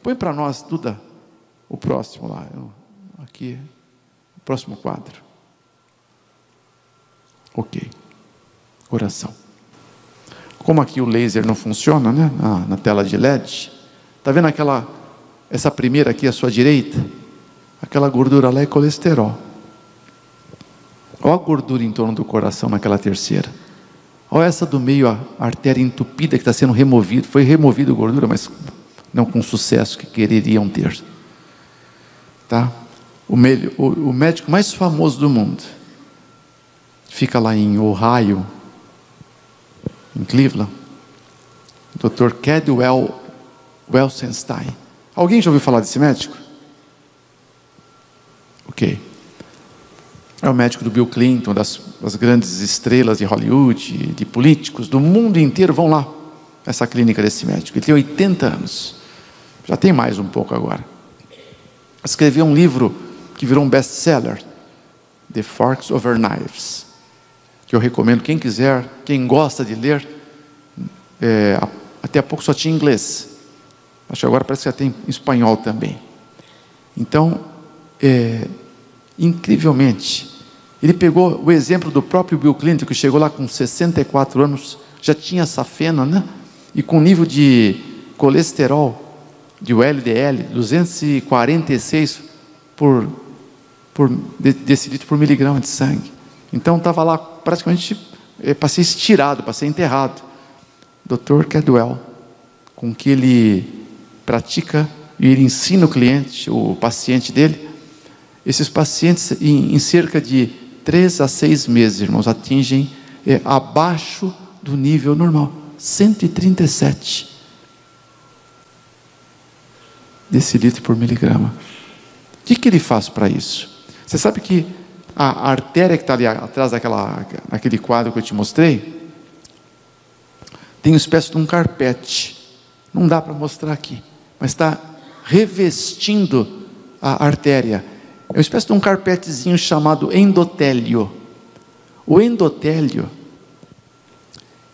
Põe para nós, Duda, o próximo lá. Aqui, o próximo quadro. Ok. Coração. Como aqui o laser não funciona, né? Na tela de LED. Está vendo essa primeira aqui à sua direita? Aquela gordura lá é colesterol. Olha a gordura em torno do coração naquela terceira. Olha essa do meio, a artéria entupida que está sendo removida. Foi removida a gordura, mas não com o sucesso que quereriam ter. Tá? O médico mais famoso do mundo fica lá em Ohio, em Cleveland, Dr. Cadwell Welsenstein. Alguém já ouviu falar desse médico? Ok. É o médico do Bill Clinton, das grandes estrelas de Hollywood, de políticos do mundo inteiro vão lá, essa clínica desse médico. Ele tem 80 anos, já tem mais um pouco agora. Escreveu um livro que virou um best-seller, The Forks Over Knives, que eu recomendo, quem quiser, quem gosta de ler, até há pouco só tinha em inglês, acho que agora parece que já tem em espanhol também. Então, incrivelmente, ele pegou o exemplo do próprio Bill Clinton, que chegou lá com 64 anos, já tinha safena, né? E com nível de colesterol, de LDL, 246 decilitro por miligrama de sangue. Então estava lá praticamente para ser estirado, para ser enterrado. Dr. Cadwell, com que ele pratica e ele ensina o cliente, o paciente dele. Esses pacientes, em cerca de 3 a 6 meses, irmãos, atingem abaixo do nível normal, 137 decilitro por miligrama. O que ele faz para isso? Você sabe que a artéria que está ali atrás daquele quadro que eu te mostrei, tem uma espécie de um carpete. Não dá para mostrar aqui, mas está revestindo a artéria. É uma espécie de um carpetezinho chamado endotélio. O endotélio,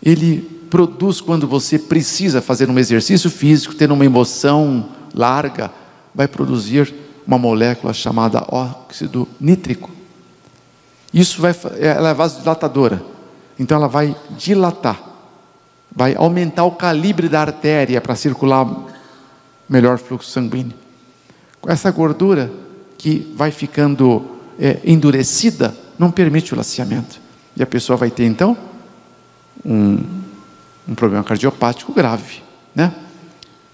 ele produz, quando você precisa fazer um exercício físico, ter uma emoção larga, vai produzir uma molécula chamada óxido nítrico. Isso ela é vasodilatadora, então ela vai dilatar, vai aumentar o calibre da artéria para circular melhor fluxo sanguíneo. Com essa gordura que vai ficando endurecida, não permite o laceamento, e a pessoa vai ter então um problema cardiopático grave, né?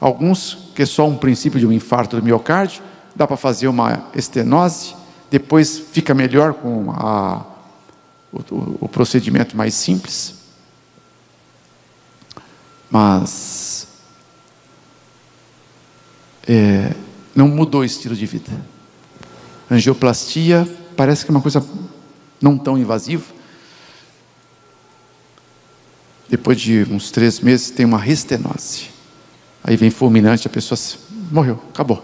Alguns, que é só um princípio de um infarto do miocárdio, dá para fazer uma estenose, depois fica melhor com o procedimento mais simples. Mas não mudou o estilo de vida. Angioplastia parece que é uma coisa não tão invasiva. Depois de uns 3 meses tem uma restenose. Aí vem fulminante, a pessoa morreu, acabou.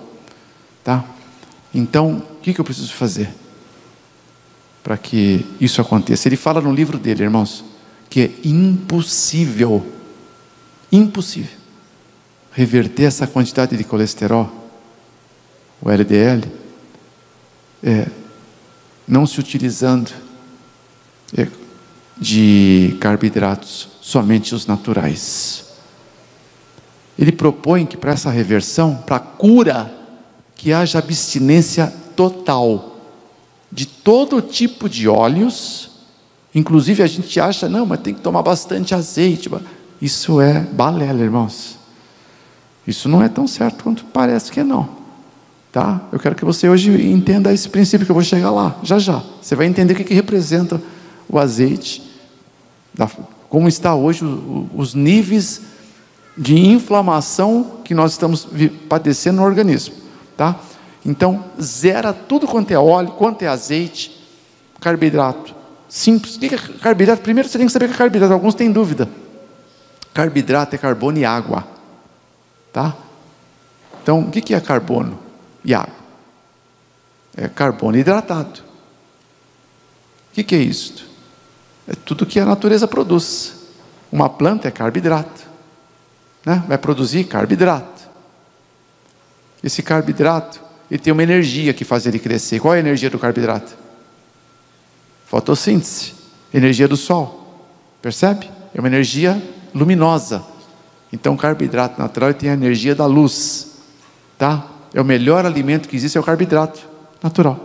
Tá? Então, o que eu preciso fazer para que isso aconteça? Ele fala no livro dele, irmãos, que é impossível reverter essa quantidade de colesterol, o LDL, não se utilizando de carboidratos, somente os naturais. Ele propõe que para essa reversão, para a cura, que haja abstinência total de todo tipo de óleos. Inclusive a gente acha, não, mas tem que tomar bastante azeite. Isso é balela, irmãos. Isso não é tão certo quanto parece que é, não. Tá? Eu quero que você hoje entenda esse princípio, que eu vou chegar lá, já já. Você vai entender o que representa o azeite, como está hoje os níveis de inflamação que nós estamos padecendo no organismo, tá? Então, zera tudo quanto é óleo, quanto é azeite, carboidrato. Simples. O que é carboidrato? Primeiro você tem que saber o que é carboidrato. Alguns têm dúvida. Carboidrato é carbono e água, tá? Então, o que é carbono e água? É carbono hidratado. O que é isso? É tudo que a natureza produz. Uma planta é carboidrato, né? Vai produzir carboidrato. esse carboidrato, ele tem uma energia que faz ele crescer. Qual é a energia do carboidrato? Fotossíntese, energia do sol. Percebe? É uma energia luminosa. Então o carboidrato natural tem a energia da luz, tá? É o melhor alimento que existe, é o carboidrato natural.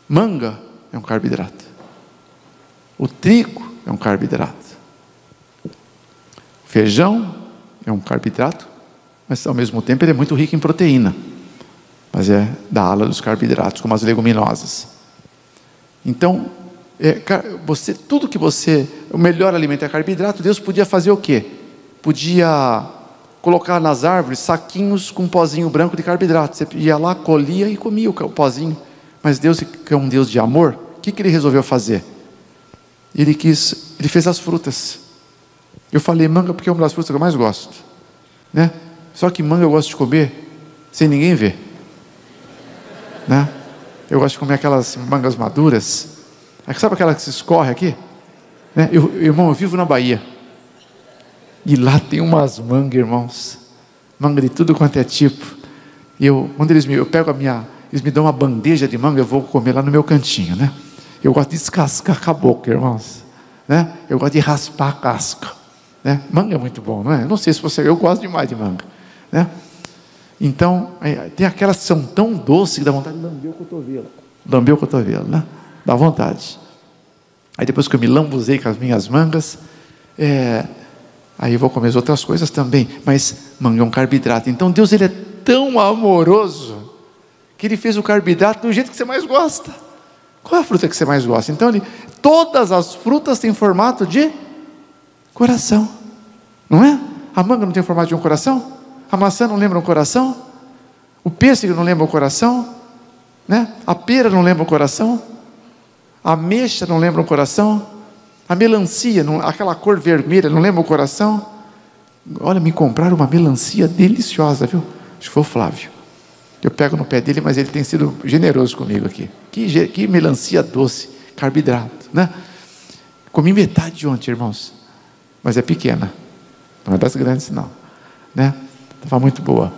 Manga é um carboidrato. O trigo é um carboidrato. O feijão é um carboidrato, mas ao mesmo tempo ele é muito rico em proteína. Mas é da ala dos carboidratos, como as leguminosas. Então, tudo que o melhor alimento é carboidrato. Deus podia fazer o quê? Podia colocar nas árvores saquinhos com um pozinho branco de carboidrato. Você ia lá, colhia e comia o pozinho. Mas Deus, que é um Deus de amor, o que ele resolveu fazer? Ele fez as frutas. Eu falei manga porque é uma das frutas que eu mais gosto, né? Só que manga eu gosto de comer sem ninguém ver, né? Eu gosto de comer aquelas mangas maduras. Sabe aquela que se escorre aqui? Né? Irmão, eu vivo na Bahia. E lá tem umas mangas, irmãos. Manga de tudo quanto é tipo. E quando eles me dão uma bandeja de manga, eu vou comer lá no meu cantinho, né? Eu gosto de descascar com a boca, irmãos, né? Eu gosto de raspar a casca, né? Manga é muito bom, não é? Eu não sei se eu gosto demais de manga, né? Então, tem aquelas que são tão doces que dá vontade de lamber o cotovelo. Lamber o cotovelo, né? Dá vontade. Aí depois que eu me lambuzei com as minhas mangas, aí eu vou comer as outras coisas também. Mas manga é um carboidrato. Então Deus, ele é tão amoroso que ele fez o carboidrato do jeito que você mais gosta. Qual é a fruta que você mais gosta? Então todas as frutas têm formato de coração, não é? A manga não tem formato de um coração? A maçã não lembra um coração? O pêssego não lembra um coração? Né? A pera não lembra um coração? A ameixa não lembra um coração? A melancia, aquela cor vermelha, não lembra um coração? Olha, me compraram uma melancia deliciosa, viu? Acho que foi o Flávio. Eu pego no pé dele, mas ele tem sido generoso comigo aqui. Que melancia doce, carboidrato, né? Comi metade ontem, irmãos, mas é pequena, não é das grandes não, né? Estava muito boa.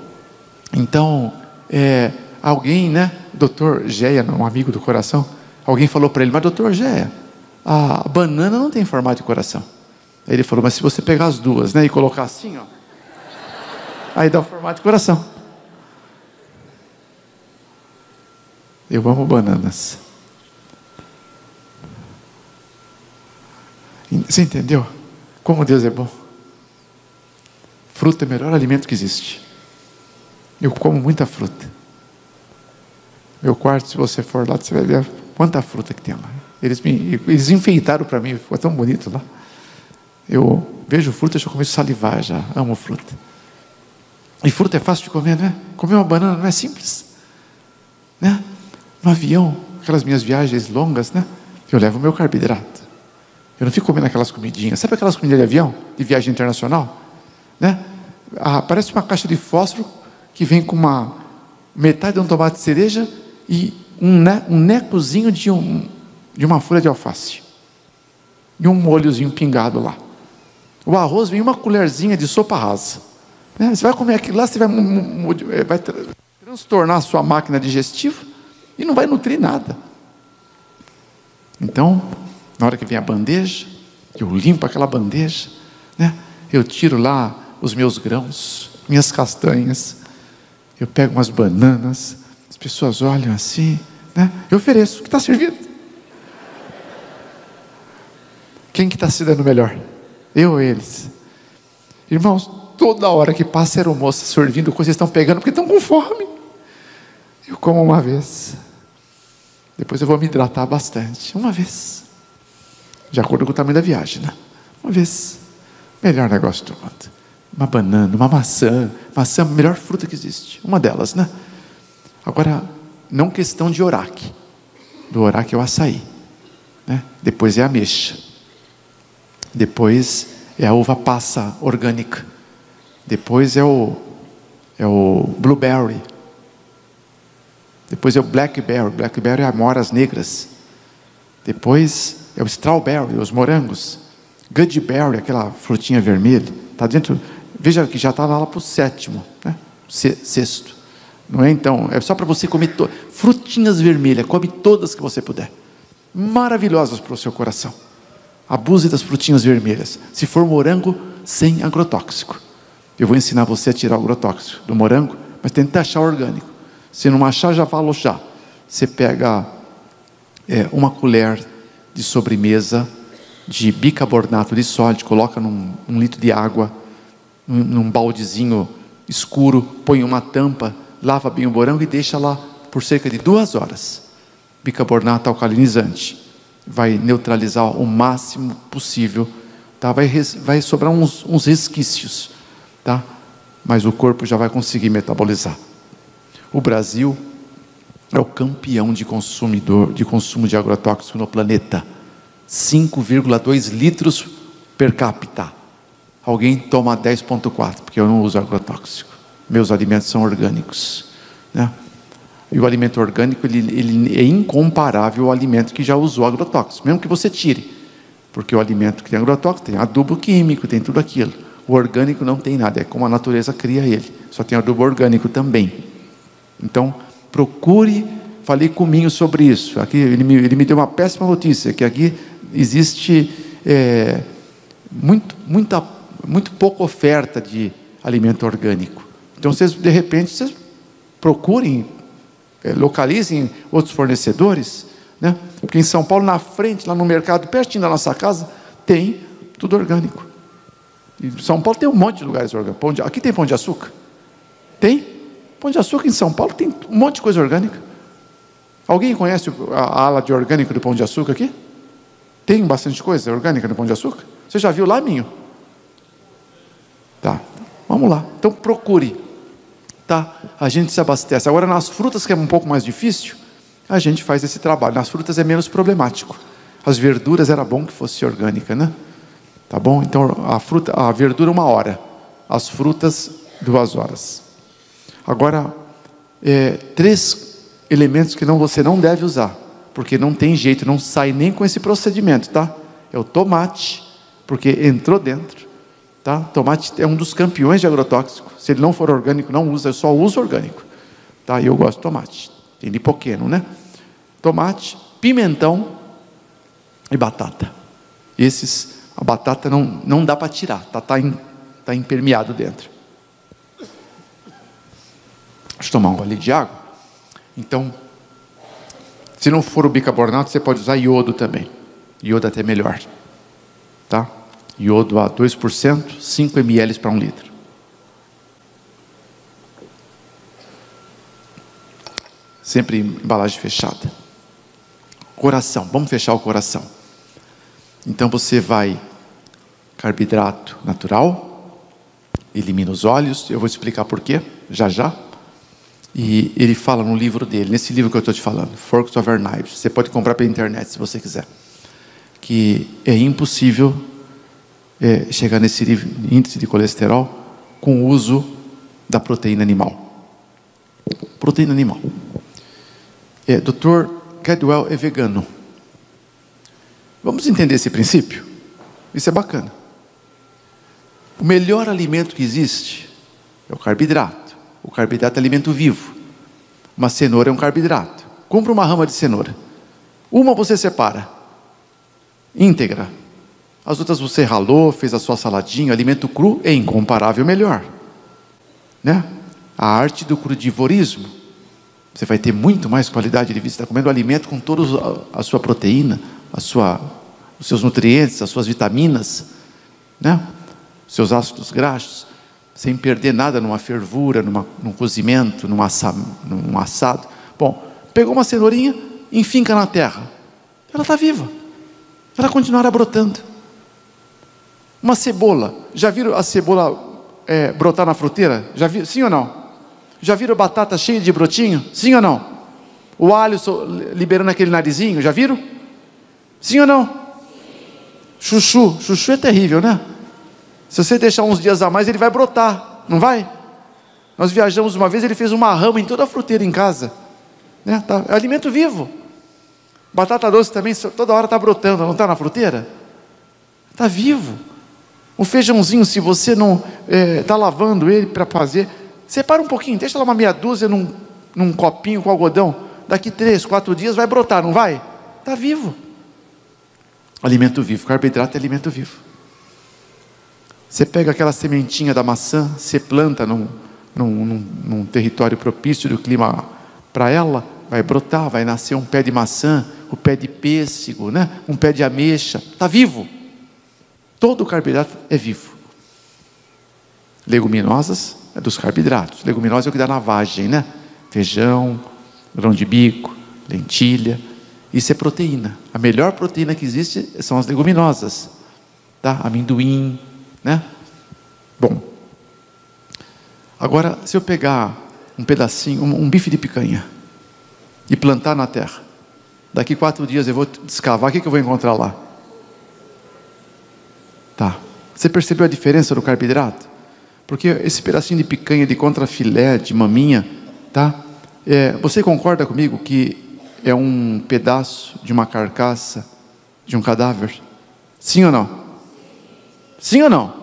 Então, alguém, né? Doutor Géia, um amigo do coração, alguém falou para ele: mas doutor Géia, a banana não tem formato de coração. Aí ele falou: mas se você pegar as duas, né, e colocar assim, ó, aí dá o formato de coração. Eu amo bananas. Você entendeu? Como Deus é bom. Fruta é o melhor alimento que existe. Eu como muita fruta. Meu quarto, se você for lá, você vai ver quanta fruta que tem lá. Eles enfeitaram para mim, ficou tão bonito lá. Eu vejo fruta e já começo a salivar, já amo fruta. E fruta é fácil de comer, não é? Comer uma banana não é simples, né? No avião, aquelas minhas viagens longas, né? Eu levo o meu carboidrato. Eu não fico comendo aquelas comidinhas. Sabe aquelas comidinhas de avião, de viagem internacional? Né? Parece uma caixa de fósforo que vem com metade de um tomate de cereja e um necozinho de uma folha de alface. E um molhozinho pingado lá. O arroz vem uma colherzinha de sopa rasa. Né? Você vai comer aquilo lá, você vai transtornar a sua máquina digestiva e não vai nutrir nada. Então, na hora que vem a bandeja, eu limpo aquela bandeja, né? Eu tiro lá os meus grãos, minhas castanhas, eu pego umas bananas, as pessoas olham assim, né? Eu ofereço, o que está servido? Quem que está se dando melhor? Eu ou eles? Irmãos, toda hora que passa aeromoça servindo coisa, vocês estão pegando porque estão com fome. Eu como uma vez, depois eu vou me hidratar bastante, uma vez, de acordo com o tamanho da viagem, né? Uma vez, melhor negócio do mundo. Uma banana, uma maçã. Maçã é a melhor fruta que existe, uma delas, né? Agora, não questão de oraque. Do oraque é o açaí, né? Depois é a ameixa. Depois é a uva passa orgânica. Depois é o blueberry. Depois é o blackberry. Blackberry é amoras negras. Depois é o strawberry, os morangos. Goodberry, aquela frutinha vermelha. Está dentro. Veja que já está lá para o 7º, né? cesto. Não é? Então, é só para você comer frutinhas vermelhas, come todas que você puder. Maravilhosas para o seu coração. Abuse das frutinhas vermelhas. Se for morango, sem agrotóxico. Eu vou ensinar você a tirar o agrotóxico do morango, mas tenta achar orgânico. Se não achar, já falo já. Você pega uma colher de sobremesa de bicarbonato de sódio, coloca num litro de água, num baldezinho escuro, põe uma tampa, lava bem o morango e deixa lá por cerca de 2 horas. Bicarbonato alcalinizante. Vai neutralizar o máximo possível. Tá? Vai sobrar uns resquícios. Tá? Mas o corpo já vai conseguir metabolizar. O Brasil é o campeão de consumo de agrotóxico no planeta. 5,2 litros per capita. Alguém toma 10,4, porque eu não uso agrotóxico. Meus alimentos são orgânicos. Né? E o alimento orgânico, ele é incomparável ao alimento que já usou agrotóxico, mesmo que você tire. Porque o alimento que tem agrotóxico tem adubo químico, tem tudo aquilo. O orgânico não tem nada, é como a natureza cria ele. Só tem adubo orgânico também. Então, procure, falei com o Minho sobre isso. Aqui, ele me deu uma péssima notícia, que aqui existe muito pouca oferta de alimento orgânico. Então, de repente, vocês procurem, localizem outros fornecedores, né? Porque em São Paulo, na frente, lá no mercado, pertinho da nossa casa, tem tudo orgânico. Em São Paulo tem um monte de lugares orgânicos. Aqui tem Pão de Açúcar? Tem. Pão de Açúcar em São Paulo tem um monte de coisa orgânica. Alguém conhece a ala de orgânico do Pão de Açúcar aqui? Tem bastante coisa orgânica no Pão de Açúcar? Você já viu lá, Minho? Tá, vamos lá. Então procure. Tá? A gente se abastece. Agora nas frutas, que é um pouco mais difícil, a gente faz esse trabalho. Nas frutas é menos problemático. As verduras era bom que fosse orgânica, né? Tá bom? Então a verdura 1 hora. As frutas 2 horas. Agora, 3 elementos que você não deve usar, porque não tem jeito, não sai nem com esse procedimento, tá? É o tomate, porque entrou dentro, tá? Tomate é um dos campeões de agrotóxico. Se ele não for orgânico, não usa, eu só uso orgânico, tá? E eu gosto de tomate, tem lipoqueno, né? Tomate, pimentão e batata. A batata não dá para tirar, tá impermeado dentro. Deixa eu tomar um gole de água. Então, se não for o bicarbonato, você pode usar iodo também. Iodo até melhor. Tá? Iodo a 2%, 5 ml para 1 litro. Sempre em embalagem fechada. Coração, vamos fechar o coração. Então você vai, carboidrato natural, elimina os óleos, eu vou explicar por quê, já. E ele fala no livro dele, nesse livro que eu estou te falando, Forks Over Knives, você pode comprar pela internet se você quiser, que é impossível chegar nesse índice de colesterol com o uso da proteína animal. Proteína animal. Dr. Cadwell é vegano. Vamos entender esse princípio? Isso é bacana. O melhor alimento que existe é o carboidrato. O carboidrato é alimento vivo. Uma cenoura é um carboidrato. Compra uma rama de cenoura. Uma você separa, íntegra. As outras você ralou, fez a sua saladinha. Alimento cru é incomparável melhor, né? A arte do crudivorismo. Você vai ter muito mais qualidade de vida. Você está comendo alimento com toda a sua proteína, os seus nutrientes, as suas vitaminas, né? Os seus ácidos graxos, sem perder nada numa fervura, num cozimento, num assado. Bom, pegou uma cenourinha, enfinca na terra. Ela está viva. Ela continuará brotando. Uma cebola. Já viram a cebola brotar na fruteira? Já viram? Sim ou não? Já viram batata cheia de brotinho? Sim ou não? O alho liberando aquele narizinho? Já viram? Sim ou não? Chuchu é terrível, né? Se você deixar uns dias a mais, ele vai brotar, não vai? Nós viajamos uma vez, ele fez uma rama em toda a fruteira em casa, né? É alimento vivo. Batata doce também, toda hora está brotando, não está na fruteira? Está vivo. O feijãozinho, se você não está lavando ele para fazer, Separa um pouquinho, deixa lá uma meia dúzia num copinho com algodão. Daqui 3, 4 dias vai brotar, não vai? Está vivo. Alimento vivo, carboidrato é alimento vivo. Você pega aquela sementinha da maçã, você planta num território propício do clima para ela, vai brotar, vai nascer um pé de maçã, um pé de pêssego, né? Um pé de ameixa, está vivo. Todo carboidrato é vivo. Leguminosas é dos carboidratos. Leguminosa é o que dá na vagem, né? Feijão, grão de bico, lentilha. Isso é proteína. A melhor proteína que existe são as leguminosas, tá? Amendoim, né? Bom, agora se eu pegar um pedacinho, um bife de picanha e plantar na terra, daqui 4 dias eu vou descavar, o que eu vou encontrar lá? Tá, você percebeu a diferença do carboidrato? Porque esse pedacinho de picanha, de contrafilé, de maminha, tá? Você concorda comigo que é um pedaço de uma carcaça de um cadáver? Sim ou não? Sim ou não?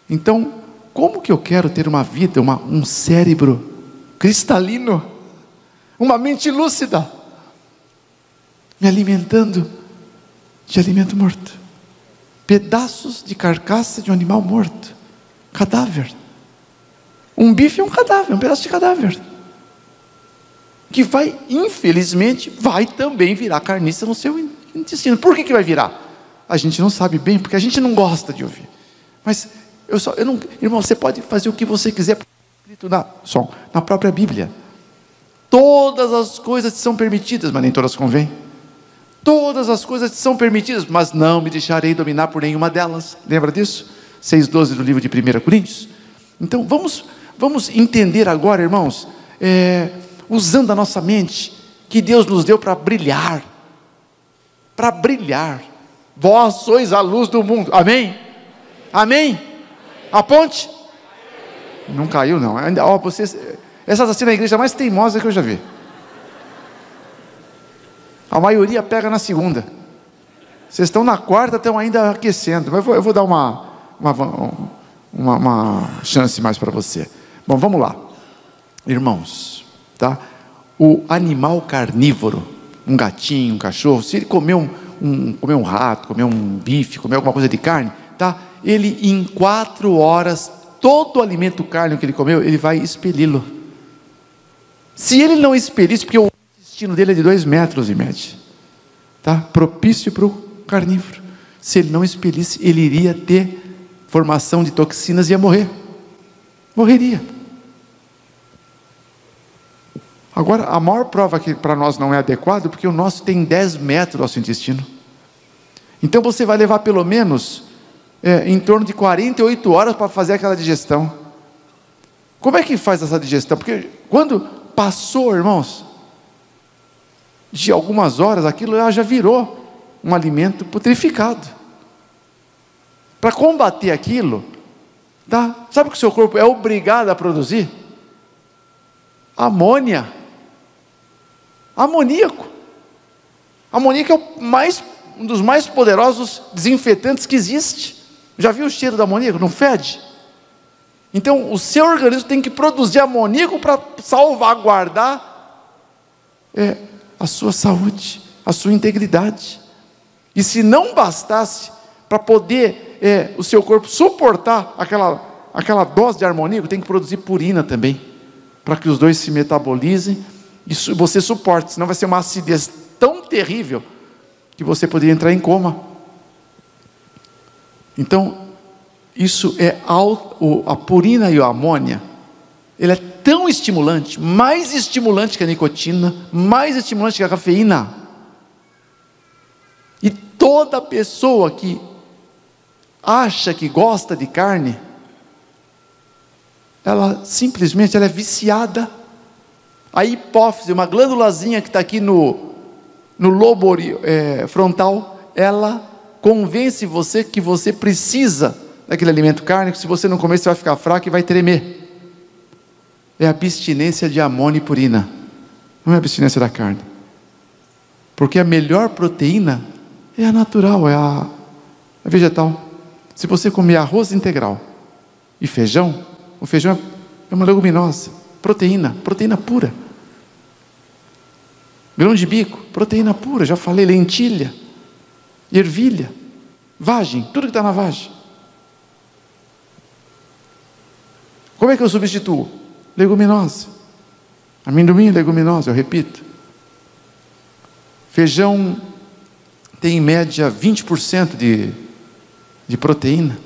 Então, como que eu quero ter uma vida, um cérebro cristalino, uma mente lúcida, me alimentando de alimento morto? Pedaços de carcaça de um animal morto, cadáver. Um bife é um cadáver, um pedaço de cadáver, que vai, infelizmente, vai também virar carniça no seu intestino. Por que vai virar? A gente não sabe bem, porque a gente não gosta de ouvir. Mas, irmão, você pode fazer o que você quiser, escrito na própria Bíblia. Todas as coisas te são permitidas, mas nem todas convêm. Todas as coisas te são permitidas, mas não me deixarei dominar por nenhuma delas. Lembra disso? 6,12 do livro de 1 Coríntios. Então, vamos entender agora, irmãos, usando a nossa mente, que Deus nos deu para brilhar. Para brilhar. Vós sois a luz do mundo. Amém? Amém? A ponte? Não caiu, não. Essa está sendo a igreja mais teimosa que eu já vi. A maioria pega na segunda. Vocês estão na quarta, estão ainda aquecendo. Mas eu vou dar uma chance mais para você. Bom, vamos lá. Irmãos, tá? O animal carnívoro, um gatinho, um cachorro, se ele comer um rato, comer um bife, comer alguma coisa de carne, tá? Ele em 4 horas, todo o alimento carne que ele comeu, ele vai expeli-lo. Se ele não expelisse, porque o intestino dele é de 2 metros em média, tá? Propício para o carnívoro. Se ele não expelisse, ele iria ter formação de toxinas e ia morrer. Morreria. Agora, a maior prova que para nós não é adequado, porque o nosso tem 10 metros, nosso intestino. Então você vai levar pelo menos em torno de 48 horas para fazer aquela digestão. Como é que faz essa digestão? Porque quando passou, irmãos, de algumas horas, aquilo já virou um alimento putrificado. Para combater aquilo, tá? Sabe o que o seu corpo é obrigado a produzir? Amônia. Amoníaco. Amoníaco é um dos mais poderosos desinfetantes que existe. Já viu o cheiro do amoníaco? Não fede? Então o seu organismo tem que produzir amoníaco para salvaguardar a sua saúde, a sua integridade. E se não bastasse, para poder o seu corpo suportar aquela dose de amoníaco, tem que produzir purina também, para que os dois se metabolizem e você suporte, senão vai ser uma acidez tão terrível que você poderia entrar em coma. Então, isso a purina e a amônia, ele é tão estimulante, mais estimulante que a nicotina, mais estimulante que a cafeína. E toda pessoa que acha que gosta de carne, ela simplesmente é viciada. A hipófise, uma glândulazinha que está aqui no lobo frontal, ela convence você que você precisa daquele alimento carne, que se você não comer, você vai ficar fraco e vai tremer. É a abstinência de amônia e purina, não é a abstinência da carne. Porque a melhor proteína é a natural, é a vegetal. Se você comer arroz integral e feijão, O feijão é uma leguminosa. Proteína pura. Grão de bico, proteína pura, já falei. Lentilha, ervilha, vagem, tudo que está na vagem. Como é que eu substituo? Leguminosa. Amendoim, leguminosa, eu repito. Feijão tem em média 20% de proteína.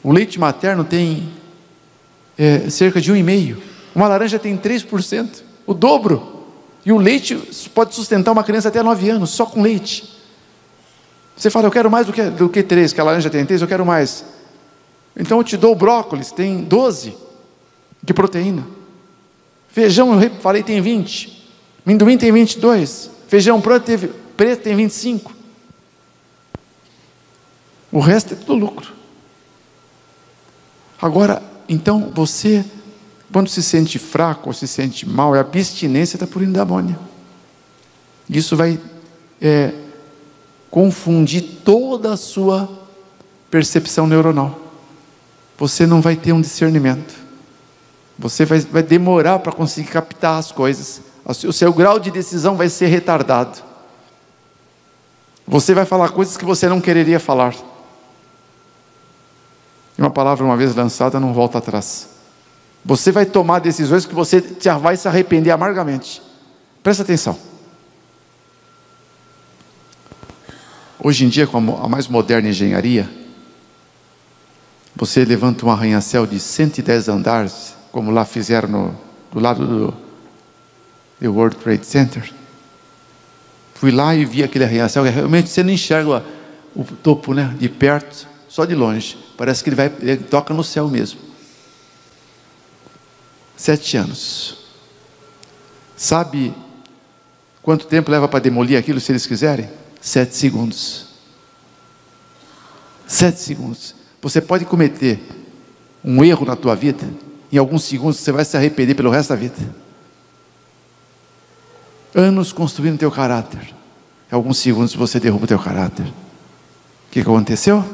O leite materno tem cerca de 1,5%. Uma laranja tem 3%, o dobro. E o leite pode sustentar uma criança até 9 anos, só com leite. Você fala, eu quero mais do que 3, que a laranja tem 3, eu quero mais. Então eu te dou o brócolis, tem 12 de proteína. Feijão, eu falei, tem 20. Amendoim tem 22. Feijão preto tem 25. O resto é tudo lucro. Agora, então, você, quando se sente fraco ou se sente mal, é a abstinência da purina da amônia. Isso vai confundir toda a sua percepção neuronal. Você não vai ter um discernimento. Você vai demorar para conseguir captar as coisas. O seu grau de decisão vai ser retardado. Você vai falar coisas que você não quereria falar. E uma palavra uma vez lançada não volta atrás. Você vai tomar decisões que você já vai se arrepender amargamente. Presta atenção. Hoje em dia, com a mais moderna engenharia, você levanta um arranha-céu de 110 andares, como lá fizeram do lado do World Trade Center. Fui lá e vi aquele arranha-céu, realmente você não enxerga o topo, né, de perto, só de longe. Parece que ele toca no céu mesmo. 7 anos. Sabe quanto tempo leva para demolir aquilo, se eles quiserem? 7 segundos. 7 segundos. Você pode cometer um erro na tua vida, em alguns segundos você vai se arrepender pelo resto da vida. Anos construindo teu caráter. Em alguns segundos você derruba o teu caráter. O que aconteceu?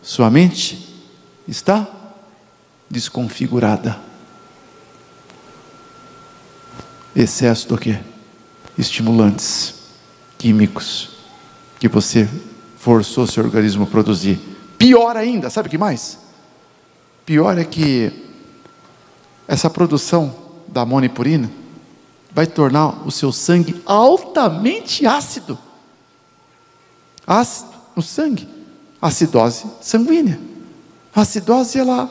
Sua mente está desconfigurada. Excesso do quê? Estimulantes químicos que você forçou seu organismo a produzir. Pior ainda, sabe o que mais? Pior é que essa produção da amônia e purina vai tornar o seu sangue altamente ácido. Ácido no sangue. Acidose sanguínea. A acidose, ela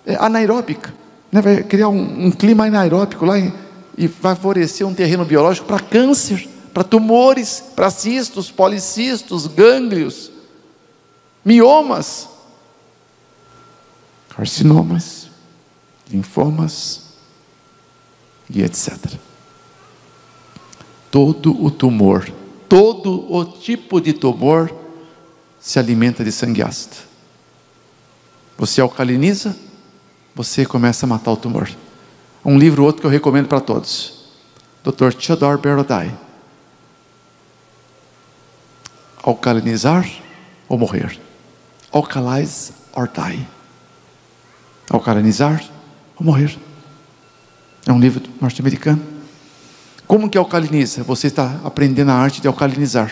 é anaeróbica, né? Vai criar um clima anaeróbico lá e vai favorecer um terreno biológico para câncer, para tumores, para cistos, policistos, gânglios, miomas, carcinomas, linfomas e etc. Todo o tumor, todo o tipo de tumor se alimenta de sangue ácido. Você alcaliniza, você começa a matar o tumor. Um livro outro que eu recomendo para todos, Dr. Theodore Berodai. Alcalinizar ou morrer. Alkalize or die. Alcalinizar ou morrer. É um livro norte-americano. Como que alcaliniza? Você está aprendendo a arte de alcalinizar.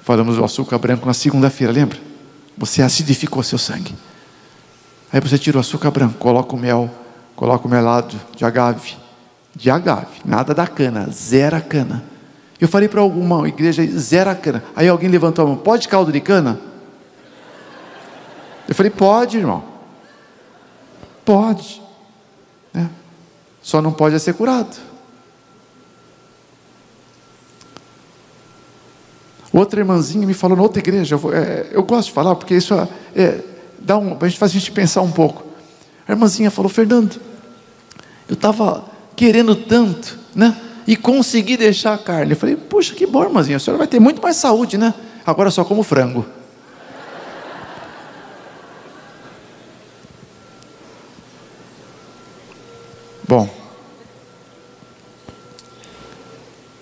Falamos do açúcar branco na segunda-feira, lembra? Você acidificou seu sangue. Aí você tira o açúcar branco, coloca o mel, coloca o melado de agave, nada da cana, zero a cana. Eu falei para alguma igreja, zero a cana. Aí alguém levantou a mão, pode caldo de cana? Eu falei, pode, irmão. Pode. Só não pode ser curado. Outra irmãzinha me falou na outra igreja, eu gosto de falar, porque isso a gente faz a gente pensar um pouco. A irmãzinha falou, Fernando, eu estava querendo tanto, né? E consegui deixar a carne. Eu falei, puxa, que bom, irmãzinha, a senhora vai ter muito mais saúde, né? Agora só como frango. Bom,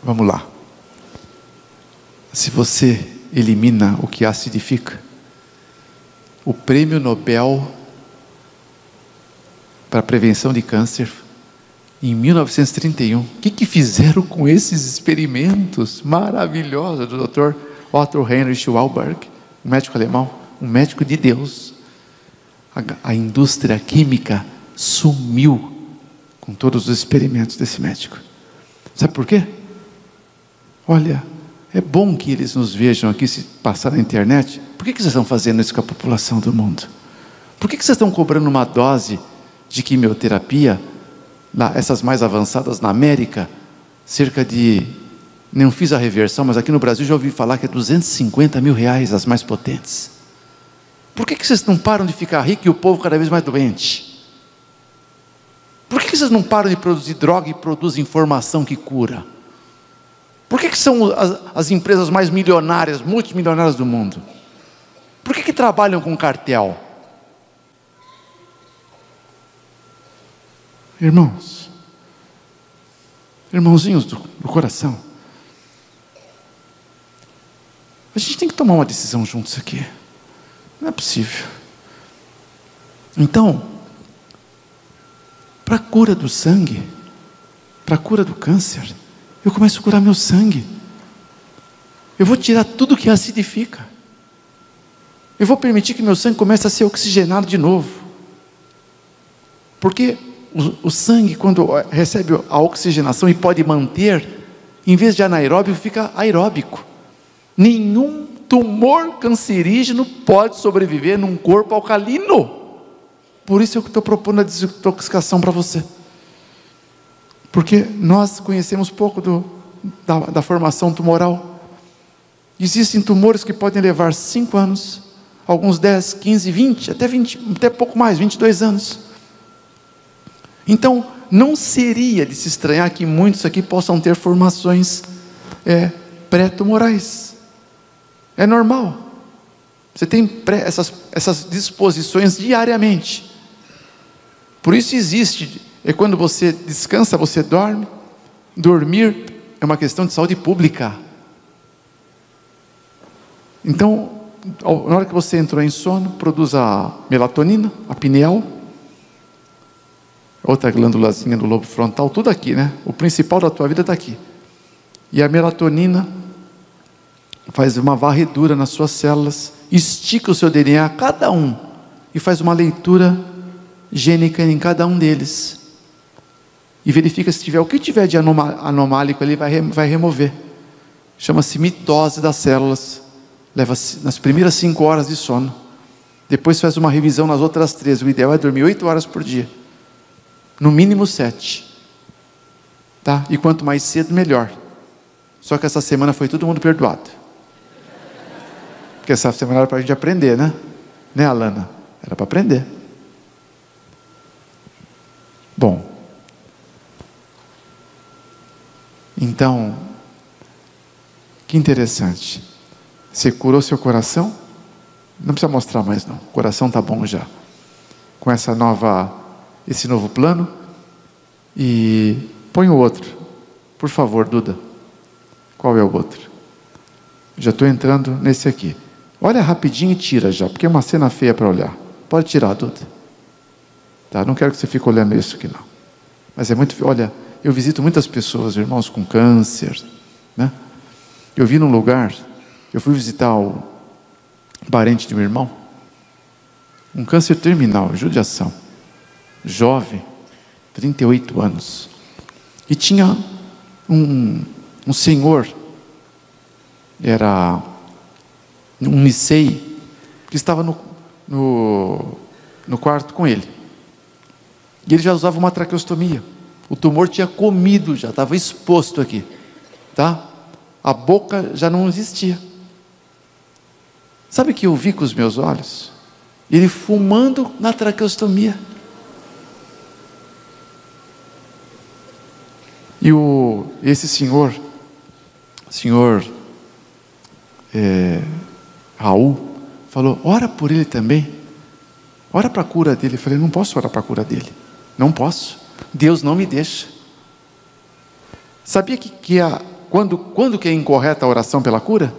vamos lá. Se você elimina o que acidifica, o prêmio Nobel para a prevenção de câncer em 1931. O que fizeram com esses experimentos maravilhosos do Dr. Otto Heinrich Warburg, um médico alemão, um médico de Deus? A indústria química sumiu com todos os experimentos desse médico. Sabe por quê? Olha, é bom que eles nos vejam aqui, se passar na internet. Por que vocês estão fazendo isso com a população do mundo? Por que vocês estão cobrando uma dose de quimioterapia, essas mais avançadas na América, cerca de, não fiz a reversão, mas aqui no Brasil já ouvi falar que é 250 mil reais as mais potentes. Por que vocês não param de ficar ricos e o povo cada vez mais doente? Por que vocês não param de produzir droga e produzem informação que cura? Por que são as empresas mais milionárias, multimilionárias do mundo? Por que trabalham com cartel? Irmãos, irmãozinhos do coração, a gente tem que tomar uma decisão juntos aqui. Não é possível. Então, para a cura do sangue, para a cura do câncer, eu começo a curar meu sangue. Eu vou tirar tudo que acidifica. Eu vou permitir que meu sangue comece a ser oxigenado de novo. Porque o sangue, quando recebe a oxigenação e pode manter, em vez de anaeróbio, fica aeróbico. Nenhum tumor cancerígeno pode sobreviver num corpo alcalino. Por isso eu estou propondo a desintoxicação para você. Porque nós conhecemos pouco da formação tumoral. Existem tumores que podem levar 5 anos, alguns 10, 15, 20, até pouco mais, 22 anos. Então, não seria de se estranhar que muitos aqui possam ter formações pré-tumorais. É normal. Você tem essas disposições diariamente. Por isso existe, quando você descansa, você dorme. Dormir é uma questão de saúde pública. Então, na hora que você entrou em sono, produz a melatonina, a pineal, outra glândulazinha do lobo frontal, tudo aqui, né? O principal da tua vida está aqui. E a melatonina faz uma varredura nas suas células, estica o seu DNA, cada um, e faz uma leitura gênica em cada um deles. E verifica se tiver o que tiver de anomálico ali, vai remover. Chama-se mitose das células. Leva nas primeiras 5 horas de sono. Depois faz uma revisão nas outras 3. O ideal é dormir 8 horas por dia. No mínimo 7. Tá? E quanto mais cedo, melhor. Só que essa semana foi todo mundo perdoado. Porque essa semana era para a gente aprender, né? Né, Alana? Era para aprender. Bom. Então, que interessante. Você curou seu coração? Não precisa mostrar mais não. O coração está bom já. Com esse novo plano. E põe o outro. Por favor, Duda. Qual é o outro? Já estou entrando nesse aqui. Olha rapidinho e tira já, porque é uma cena feia para olhar. Pode tirar, Duda. Tá? Não quero que você fique olhando isso aqui não. Mas é muito... Olha, eu visito muitas pessoas, irmãos com câncer, né? Eu vi num lugar... Eu fui visitar o parente de um irmão, um câncer terminal, judiação, jovem, 38 anos, e tinha um senhor, era um Nicei, que estava no quarto com ele, e ele já usava uma traqueostomia, o tumor tinha comido já, estava exposto aqui, tá? A boca já não existia. Sabe o que eu vi com os meus olhos? Ele fumando na traqueostomia. E esse senhor Raul, falou, ora por ele também. Ora para a cura dele. Eu falei, não posso orar para a cura dele. Não posso. Deus não me deixa. Sabia que quando que é incorreta a oração pela cura?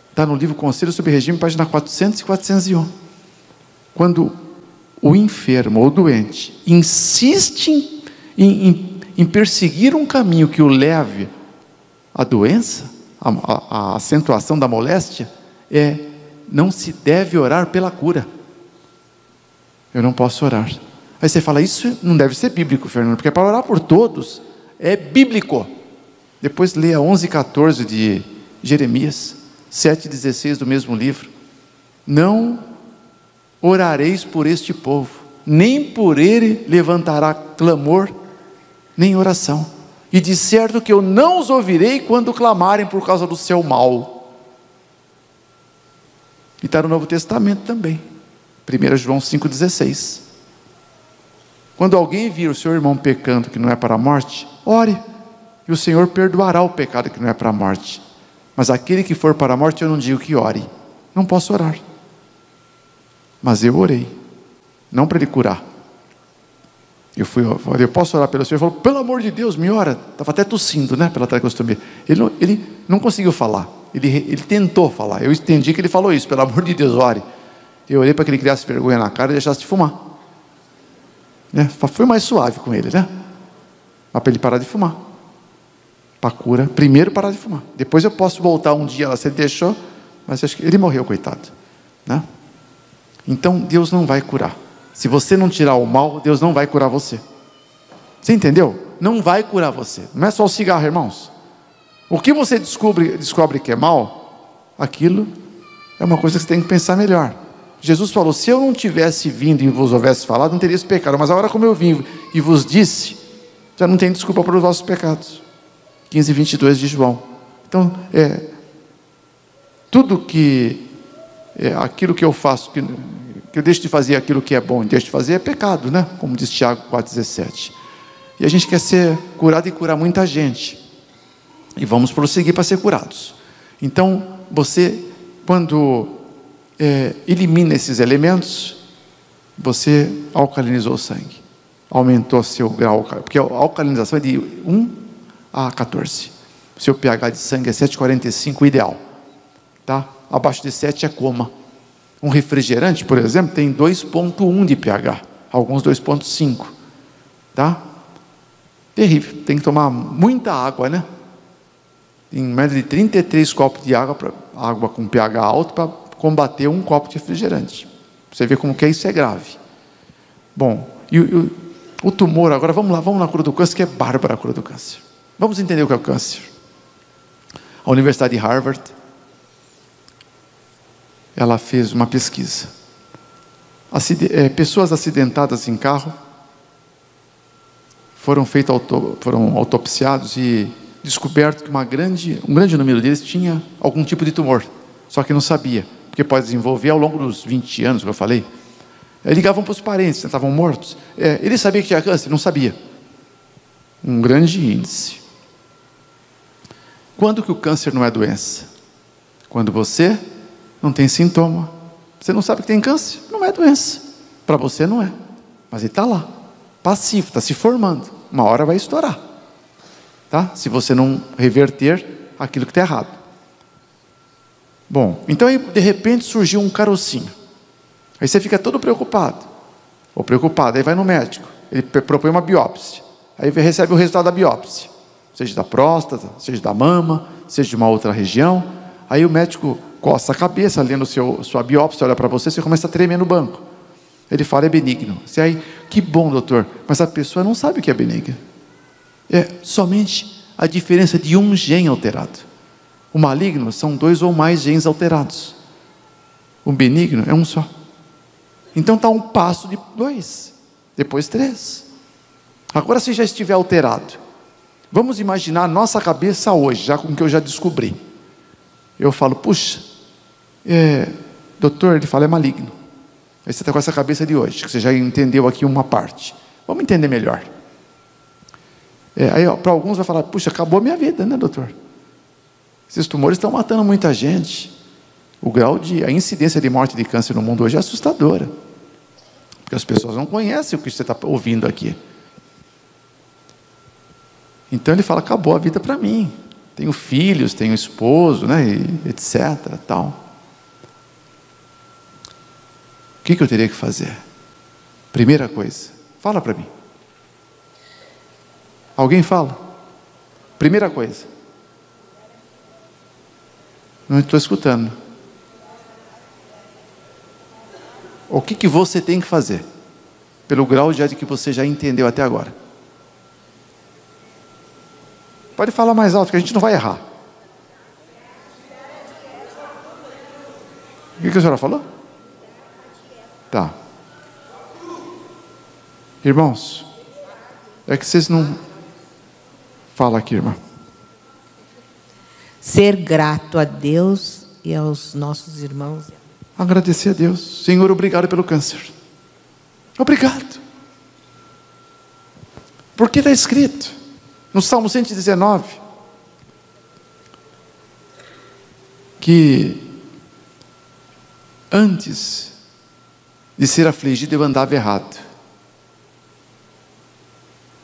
Está no livro Conselho sobre Regime, página 400 e 401. Quando o enfermo ou doente insiste em perseguir um caminho que o leve à doença, a acentuação da moléstia, não se deve orar pela cura. Eu não posso orar. Aí você fala, isso não deve ser bíblico, Fernando, porque para orar por todos é bíblico. Depois leia 11:14 de Jeremias, 7:16 do mesmo livro. Não orareis por este povo, nem por ele levantará clamor, nem oração. E de certo que eu não os ouvirei quando clamarem por causa do seu mal. E está no Novo Testamento também, 1 João 5,16. Quando alguém vir o seu irmão pecando que não é para a morte, ore, e o Senhor perdoará o pecado que não é para a morte. Mas aquele que for para a morte, eu não digo que ore. Não posso orar. Mas eu orei, não para ele curar. Eu posso orar pelo Senhor? Ele falou, pelo amor de Deus, me ora. Estava até tossindo, né, pela tracostomia. Ele não conseguiu falar. Ele tentou falar. Eu entendi que ele falou isso, pelo amor de Deus, ore. Eu orei para que ele criasse vergonha na cara e deixasse de fumar. Foi mais suave com ele, né? Mas para ele parar de fumar. Para a cura, primeiro parar de fumar. Depois eu posso voltar um dia lá, se ele deixou, mas acho que ele morreu, coitado, né? Então Deus não vai curar. Se você não tirar o mal, Deus não vai curar você. Você entendeu? Não vai curar você. Não é só o cigarro, irmãos. O que você descobre que é mal, aquilo é uma coisa que você tem que pensar melhor. Jesus falou, se eu não tivesse vindo e vos houvesse falado, não teria esse pecado. Mas agora como eu vim e vos disse, já não tem desculpa para os vossos pecados. 15:22 de João. Então, tudo que aquilo que eu faço, que eu deixo de fazer aquilo que é bom e deixo de fazer, é pecado, né? Como diz Tiago 4,17. E a gente quer ser curado e curar muita gente. E vamos prosseguir para ser curados. Então, você, quando elimina esses elementos, você alcalinizou o sangue. Aumentou seu grau, porque a alcalinização é de 1 a 14. O seu pH de sangue é 7,45, ideal. Tá? Abaixo de 7 é coma. Um refrigerante, por exemplo, tem 2,1 de pH, alguns 2,5. Tá? Terrível, tem que tomar muita água, né? Em média de 33 copos de água com pH alto para combater um copo de refrigerante. Você vê como que isso é grave. Bom, e o tumor, agora vamos na cura do câncer, que é bárbara a cura do câncer. Vamos entender o que é o câncer. A Universidade de Harvard, ela fez uma pesquisa. Pessoas acidentadas em carro foram autopsiados e descoberto que um grande número deles tinha algum tipo de tumor, só que não sabia, porque pode desenvolver ao longo dos 20 anos, que eu falei. Ligavam para os parentes, estavam mortos. Ele sabia que tinha câncer? Não sabia. Um grande índice. Quando que o câncer não é doença? Quando você não tem sintoma. Você não sabe que tem câncer? Não é doença. Para você não é. Mas ele está lá, passivo, está se formando. Uma hora vai estourar. Tá? Se você não reverter aquilo que está errado. Bom, então aí, de repente surgiu um carocinho. Aí você fica todo preocupado. Ou preocupado, aí vai no médico. Ele propõe uma biópsia. Aí recebe o resultado da biópsia. Seja da próstata, seja da mama, seja de uma outra região. Aí o médico coça a cabeça, lendo sua biópsia, olha para você, você começa a tremer no banco. Ele fala, é benigno. Você aí, que bom, doutor. Mas a pessoa não sabe o que é benigno. É somente a diferença de um gene alterado. O maligno são 2 ou mais genes alterados. O benigno é um só. Então está um passo de 2, depois 3. Agora, se já estiver alterado, vamos imaginar a nossa cabeça hoje, já com o que eu já descobri. Eu falo, puxa, doutor, ele fala, é maligno. Aí você está com essa cabeça de hoje, que você já entendeu aqui uma parte. Vamos entender melhor. Aí para alguns vai falar, puxa, acabou a minha vida, né, doutor? Esses tumores estão matando muita gente. A incidência de morte de câncer no mundo hoje é assustadora. Porque as pessoas não conhecem o que você está ouvindo aqui. Então ele fala, acabou a vida para mim. Tenho filhos, tenho esposo, né, e etc. Tal. O que eu teria que fazer? Primeira coisa, fala para mim. Alguém fala? Primeira coisa. Não estou escutando. O que você tem que fazer? Pelo grau de que você já entendeu até agora. Pode falar mais alto, que a gente não vai errar. O que a senhora falou? Tá. Irmãos, é que vocês não... Fala aqui, irmã. Ser grato a Deus e aos nossos irmãos. Agradecer a Deus. Senhor, obrigado pelo câncer. Obrigado. Porque está escrito no Salmo 119 que antes de ser afligido eu andava errado,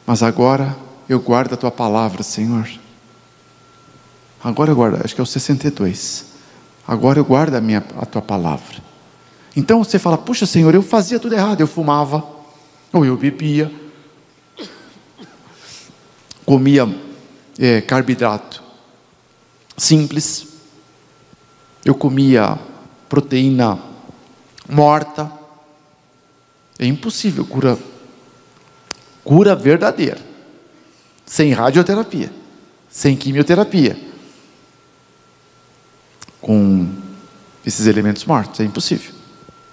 mas agora eu guardo a tua palavra, Senhor. Agora eu guardo, acho que é o 62. Agora eu guardo a tua palavra. Então você fala, puxa Senhor, eu fazia tudo errado, eu fumava, ou eu bebia, comia carboidrato simples, eu comia proteína morta. É impossível, cura verdadeira, sem radioterapia, sem quimioterapia, com esses elementos mortos, é impossível.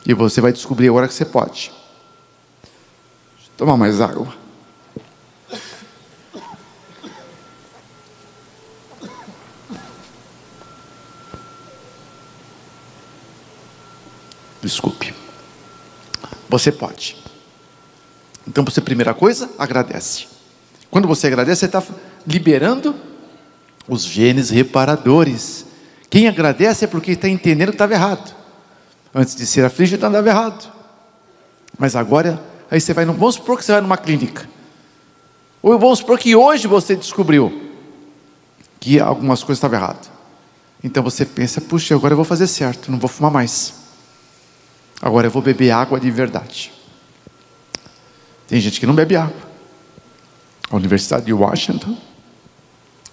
E você vai descobrir agora que você pode. Deixa eu tomar mais água. Desculpe. Você pode. Então você, primeira coisa, agradece. Quando você agradece, você está liberando os genes reparadores. Quem agradece é porque está entendendo que estava errado. Antes de ser afligido, andava errado. Mas agora, aí você vai, vamos supor que você vai numa clínica. Ou vamos supor que hoje você descobriu que algumas coisas estavam erradas. Então você pensa, puxa, agora eu vou fazer certo, não vou fumar mais. Agora eu vou beber água de verdade. Tem gente que não bebe água. A Universidade de Washington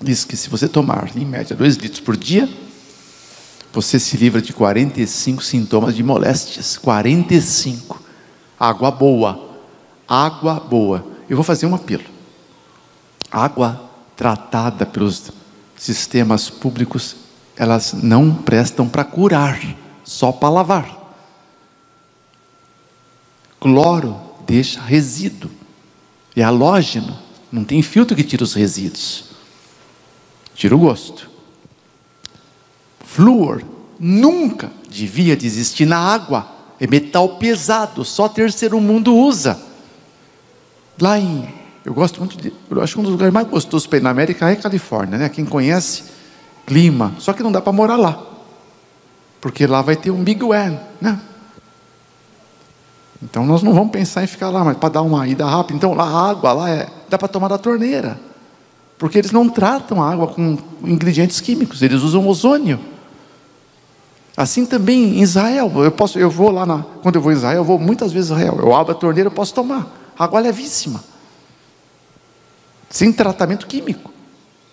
diz que se você tomar, em média, 2 litros por dia, você se livra de 45 sintomas de moléstias. 45. Água boa. Água boa. Eu vou fazer um apelo. Água tratada pelos sistemas públicos, elas não prestam para curar, só para lavar. Cloro deixa resíduo. É halógeno. Não tem filtro que tira os resíduos. Tira o gosto. Flúor nunca devia de existir na água. É metal pesado. Só terceiro mundo usa. Lá eu gosto muito eu acho que um dos lugares mais gostosos para ir na América é a Califórnia, né? Quem conhece, clima. Só que não dá para morar lá. Porque lá vai ter um Big One, né? Então nós não vamos pensar em ficar lá, mas para dar uma ida rápida. Então a água lá dá para tomar da torneira, porque eles não tratam a água com ingredientes químicos, eles usam ozônio. Assim também em Israel, eu vou lá, quando eu vou em Israel, eu vou muitas vezes em Israel, eu abro a torneira, eu posso tomar, água levíssima, sem tratamento químico.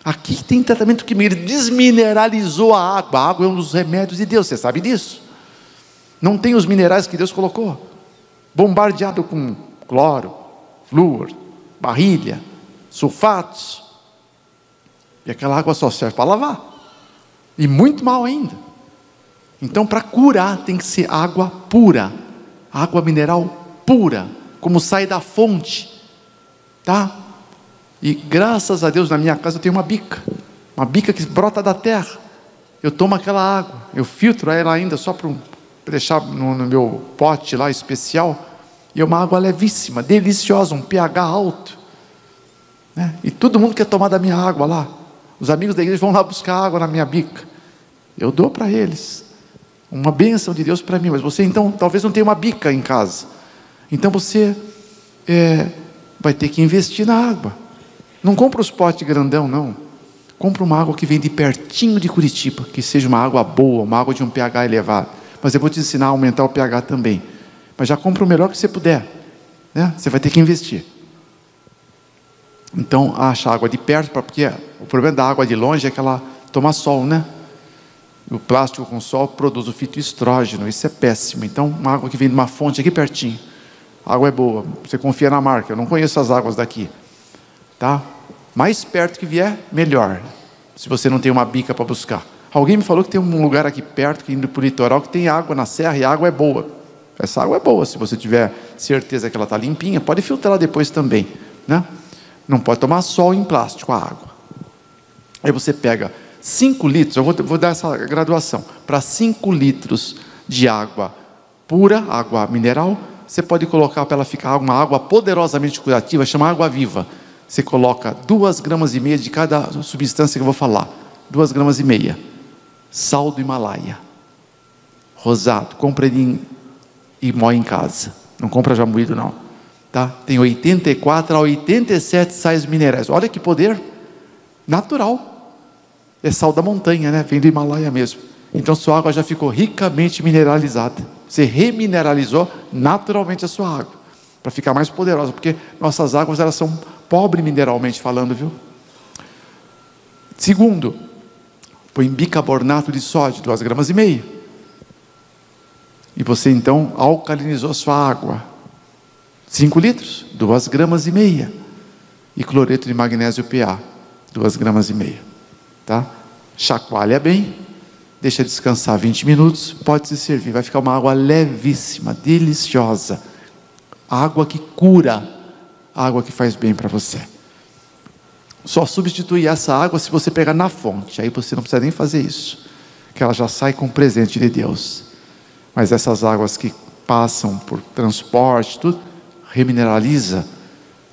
Aqui tem tratamento químico, ele desmineralizou a água é um dos remédios de Deus, você sabe disso? Não tem os minerais que Deus colocou. Bombardeado com cloro, flúor, barrilha, sulfatos, e aquela água só serve para lavar, e muito mal ainda. Então para curar tem que ser água pura, água mineral pura, como sai da fonte, tá? E graças a Deus na minha casa eu tenho uma bica que brota da terra. Eu tomo aquela água, eu filtro ela ainda só para deixar no meu pote lá especial, e é uma água levíssima, deliciosa, um pH alto, né? E todo mundo quer tomar da minha água lá. Os amigos da igreja vão lá buscar água na minha bica, eu dou para eles, uma bênção de Deus para mim. Mas você então talvez não tenha uma bica em casa, então você vai ter que investir na água. Não compra os potes grandão, não. Compra uma água que vem de pertinho de Curitiba, que seja uma água boa, uma água de um pH elevado. Mas eu vou te ensinar a aumentar o pH também. Mas já compra o melhor que você puder. né? Você vai ter que investir. Então, acha água de perto, porque o problema da água de longe é que ela toma sol, né? O plástico com sol produz o fitoestrógeno, isso é péssimo. Então, uma água que vem de uma fonte aqui pertinho, a água é boa, você confia na marca. Eu não conheço as águas daqui, tá? Mais perto que vier, melhor, se você não tem uma bica para buscar. Alguém me falou que tem um lugar aqui perto, que indo para o litoral, que tem água na serra e a água é boa. Essa água é boa, se você tiver certeza que ela está limpinha, pode filtrar depois também, né? Não pode tomar sol em plástico, a água. Aí você pega 5 litros, eu vou dar essa graduação, para 5 litros de água pura, água mineral, você pode colocar para ela ficar uma água poderosamente curativa, chama água viva. Você coloca 2,5 gramas de cada substância que eu vou falar, 2,5 gramas. Sal do Himalaia, rosado, compra ele e moe em casa, não compra já moído não, tá? Tem 84 a 87 sais minerais, olha que poder natural, é sal da montanha, né? Vem do Himalaia mesmo. Então sua água já ficou ricamente mineralizada, você remineralizou naturalmente a sua água, para ficar mais poderosa, porque nossas águas elas são pobres mineralmente falando, viu? Segundo, põe bicarbonato de sódio, 2,5 gramas. E você então alcalinizou sua água. 5 litros, 2,5 gramas. E cloreto de magnésio PA, 2,5 gramas. Tá? Chacoalha bem, deixa descansar 20 minutos, pode se servir. Vai ficar uma água levíssima, deliciosa. Água que cura, água que faz bem para você. Só substitui essa água se você pegar na fonte, aí você não precisa nem fazer isso, que ela já sai com o presente de Deus. Mas essas águas que passam por transporte, tudo, remineraliza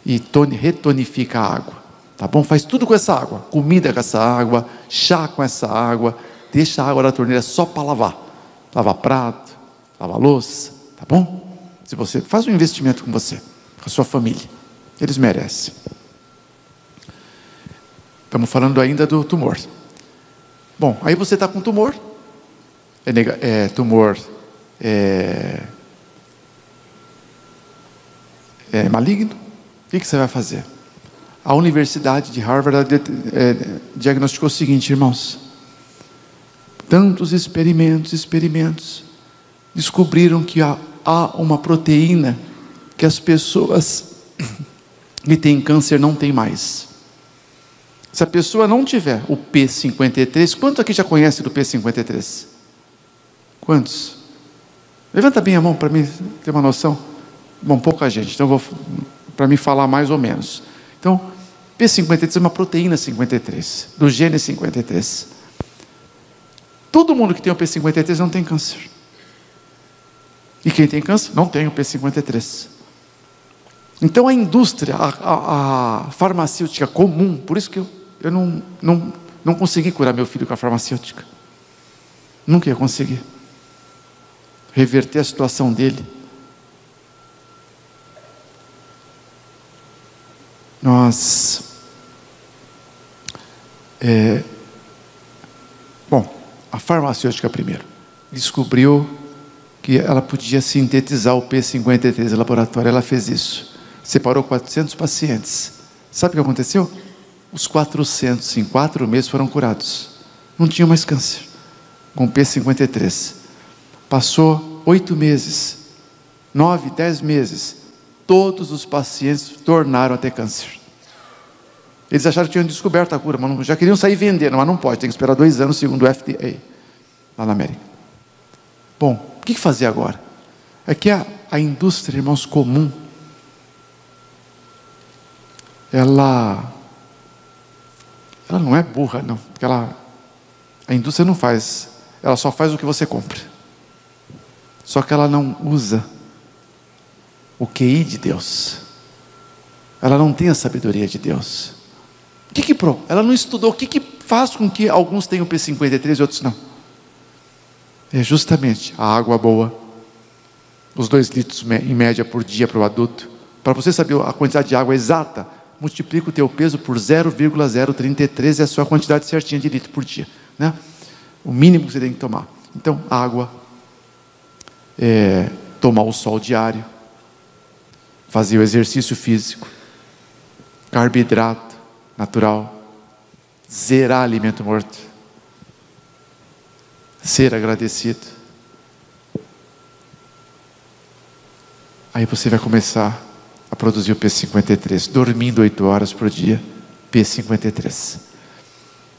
e retonifica a água, tá bom? Faz tudo com essa água, comida com essa água, chá com essa água, deixa a água da torneira só para lavar prato, lavar louça, tá bom? Se você faz um investimento com você, com a sua família, eles merecem. Estamos falando ainda do tumor. Bom, aí você está com tumor. Tumor maligno. O que você vai fazer? A Universidade de Harvard diagnosticou o seguinte, irmãos. Tantos experimentos, descobriram que há uma proteína que as pessoas que têm câncer não têm mais. Se a pessoa não tiver o P53, quanto aqui já conhece do P53? Quantos? Levanta bem a mão para mim ter uma noção. Bom, pouca gente, então para mim falar mais ou menos. Então, P53 é uma proteína 53, do gene 53. Todo mundo que tem o P53 não tem câncer. E quem tem câncer não tem o P53. Então a indústria, a farmacêutica comum, por isso que eu não consegui curar meu filho com a farmacêutica. Nunca ia conseguir reverter a situação dele. A farmacêutica primeiro descobriu que ela podia sintetizar o P53 no laboratório. Ela fez isso, separou 400 pacientes. Sabe o que aconteceu? Os 400 em 4 meses foram curados, não tinham mais câncer com o P53. Passou 8 meses, 9, 10 meses, todos os pacientes tornaram a ter câncer. Eles acharam que tinham descoberto a cura, mas já queriam sair vendendo, mas não pode, tem que esperar 2 anos, segundo o FDA, lá na América. Bom, o que fazer agora? É que a indústria, irmãos, comum, ela não é burra, não, porque a indústria não faz, ela só faz o que você compra, só que ela não usa o QI de Deus, ela não tem a sabedoria de Deus. Ela não estudou o que faz com que alguns tenham P53 e outros não. É justamente a água boa, os 2 litros em média por dia para o adulto. Para você saber a quantidade de água exata, multiplica o teu peso por 0,033, é a sua quantidade certinha de litro por dia, né? O mínimo que você tem que tomar. Então, água, tomar o sol diário, fazer o exercício físico, carboidrato natural, zerar alimento morto, ser agradecido. Aí você vai começar a produzir o P53, dormindo 8 horas por dia, P53.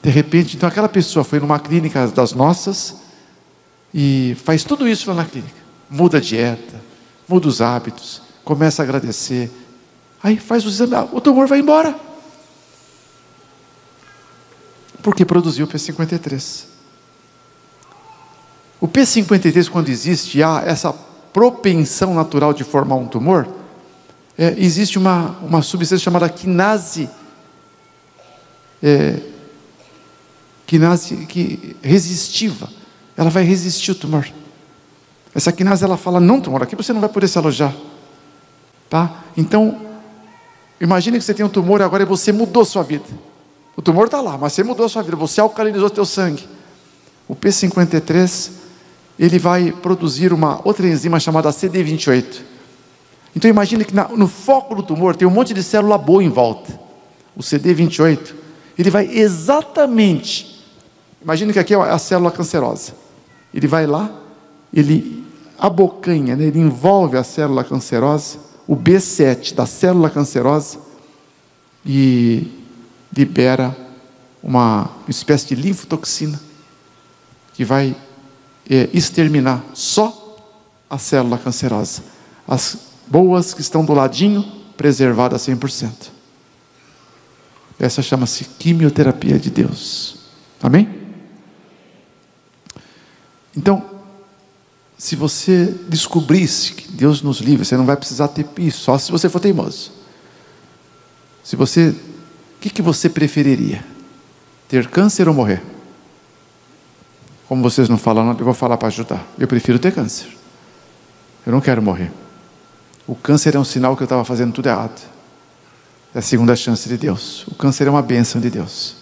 De repente, então aquela pessoa foi numa clínica das nossas e faz tudo isso lá na clínica, muda a dieta, muda os hábitos, começa a agradecer, aí faz o exame, o tumor vai embora, porque produziu o P53. O P53, quando existe, há essa propensão natural de formar um tumor, existe uma substância chamada quinase resistiva. Ela vai resistir o tumor. Essa quinase, ela fala, não, tumor, aqui você não vai poder se alojar. Tá? Então, imagine que você tem um tumor agora e você mudou sua vida. O tumor está lá, mas você mudou sua vida, você alcalinizou seu sangue. O P53, ele vai produzir uma outra enzima chamada CD28. Então imagine que no foco do tumor tem um monte de célula boa em volta. O CD28, ele vai exatamente, imagine que aqui é a célula cancerosa. Ele vai lá, ele abocanha, né? Ele envolve a célula cancerosa, o B7 da célula cancerosa, e libera uma espécie de linfotoxina que vai exterminar só a célula cancerosa. As boas que estão do ladinho, preservadas 100%. Essa chama-se quimioterapia de Deus. Amém? Então, se você descobrisse que Deus nos livre, você não vai precisar ter isso, só se você for teimoso. O que você preferiria? Ter câncer ou morrer? Como vocês não falam, eu vou falar para ajudar. Eu prefiro ter câncer. Eu não quero morrer. O câncer é um sinal que eu estava fazendo tudo errado. É a segunda chance de Deus. O câncer é uma bênção de Deus.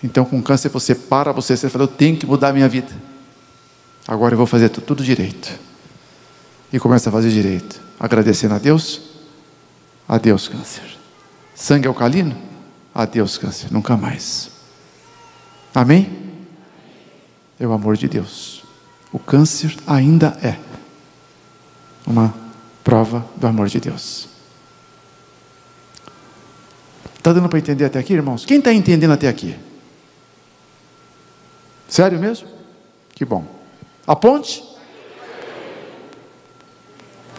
Então, com câncer, você fala, eu tenho que mudar a minha vida. Agora eu vou fazer tudo direito. E começa a fazer direito. Agradecendo a Deus. Adeus, câncer. Sangue alcalino? Adeus, câncer. Nunca mais. Amém? É o amor de Deus. O câncer ainda é uma prova do amor de Deus. Está dando para entender até aqui, irmãos? Quem está entendendo até aqui? Sério mesmo? Que bom. A ponte?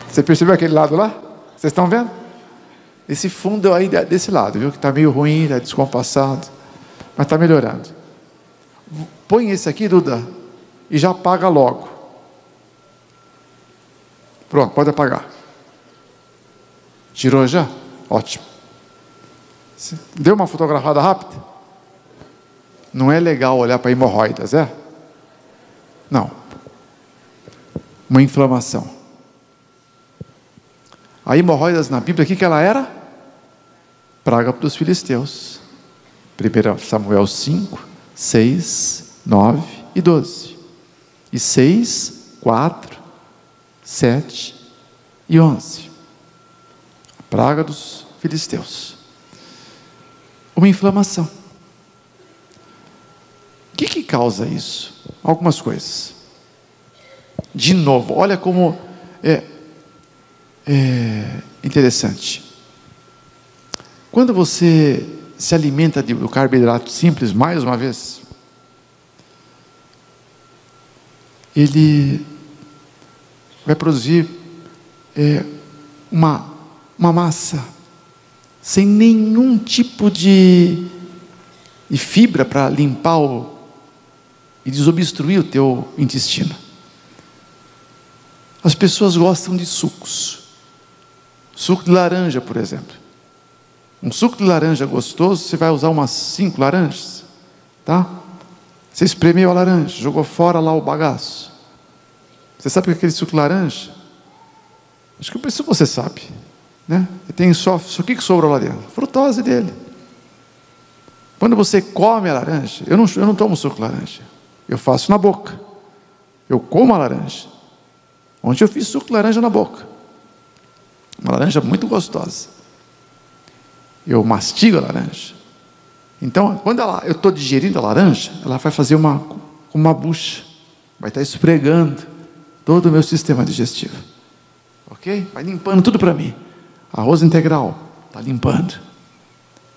Você percebeu aquele lado lá? Vocês estão vendo? Esse fundo aí desse lado, viu? Que está meio ruim, está descompassado, mas está melhorando. Põe esse aqui, Duda, e já apaga logo. Pronto, pode apagar. Tirou já? Ótimo. Deu uma fotografada rápida? Não é legal olhar para hemorroidas, é? Não. Uma inflamação. A hemorroidas na Bíblia, o que ela era? Praga dos filisteus. 1 Samuel 5, 6, 9 e 12. E 6, 4, 7 e 11. A praga dos filisteus. Uma inflamação. O que causa isso? Algumas coisas. De novo, olha como é interessante. Quando você se alimenta do carboidrato simples, mais uma vez, ele vai produzir uma massa sem nenhum tipo de fibra para limpar e desobstruir o teu intestino. As pessoas gostam de sucos. Suco de laranja, por exemplo. Um suco de laranja gostoso, você vai usar umas 5 laranjas, tá? Você espremeu a laranja, jogou fora lá o bagaço. Você sabe que aquele suco de laranja? Acho que eu penso que você sabe, né? Tem só o que sobrou lá dentro? Frutose dele. Quando você come a laranja, eu não tomo suco de laranja. Eu faço na boca. Eu como a laranja. Ontem eu fiz suco de laranja na boca. Uma laranja muito gostosa. Eu mastigo a laranja. Então, quando eu estou digerindo a laranja, ela vai fazer uma bucha. Vai estar esfregando todo o meu sistema digestivo. Ok? Vai limpando tudo para mim. Arroz integral, está limpando.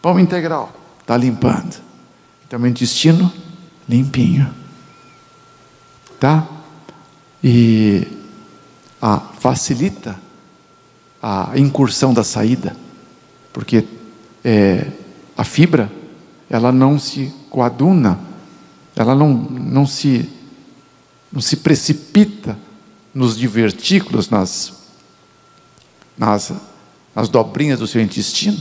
Pão integral, está limpando. Então, meu intestino, limpinho. Tá? E facilita a incursão da saída. Porque a fibra, ela não se coaduna, ela não se precipita nos divertículos, nas dobrinhas do seu intestino,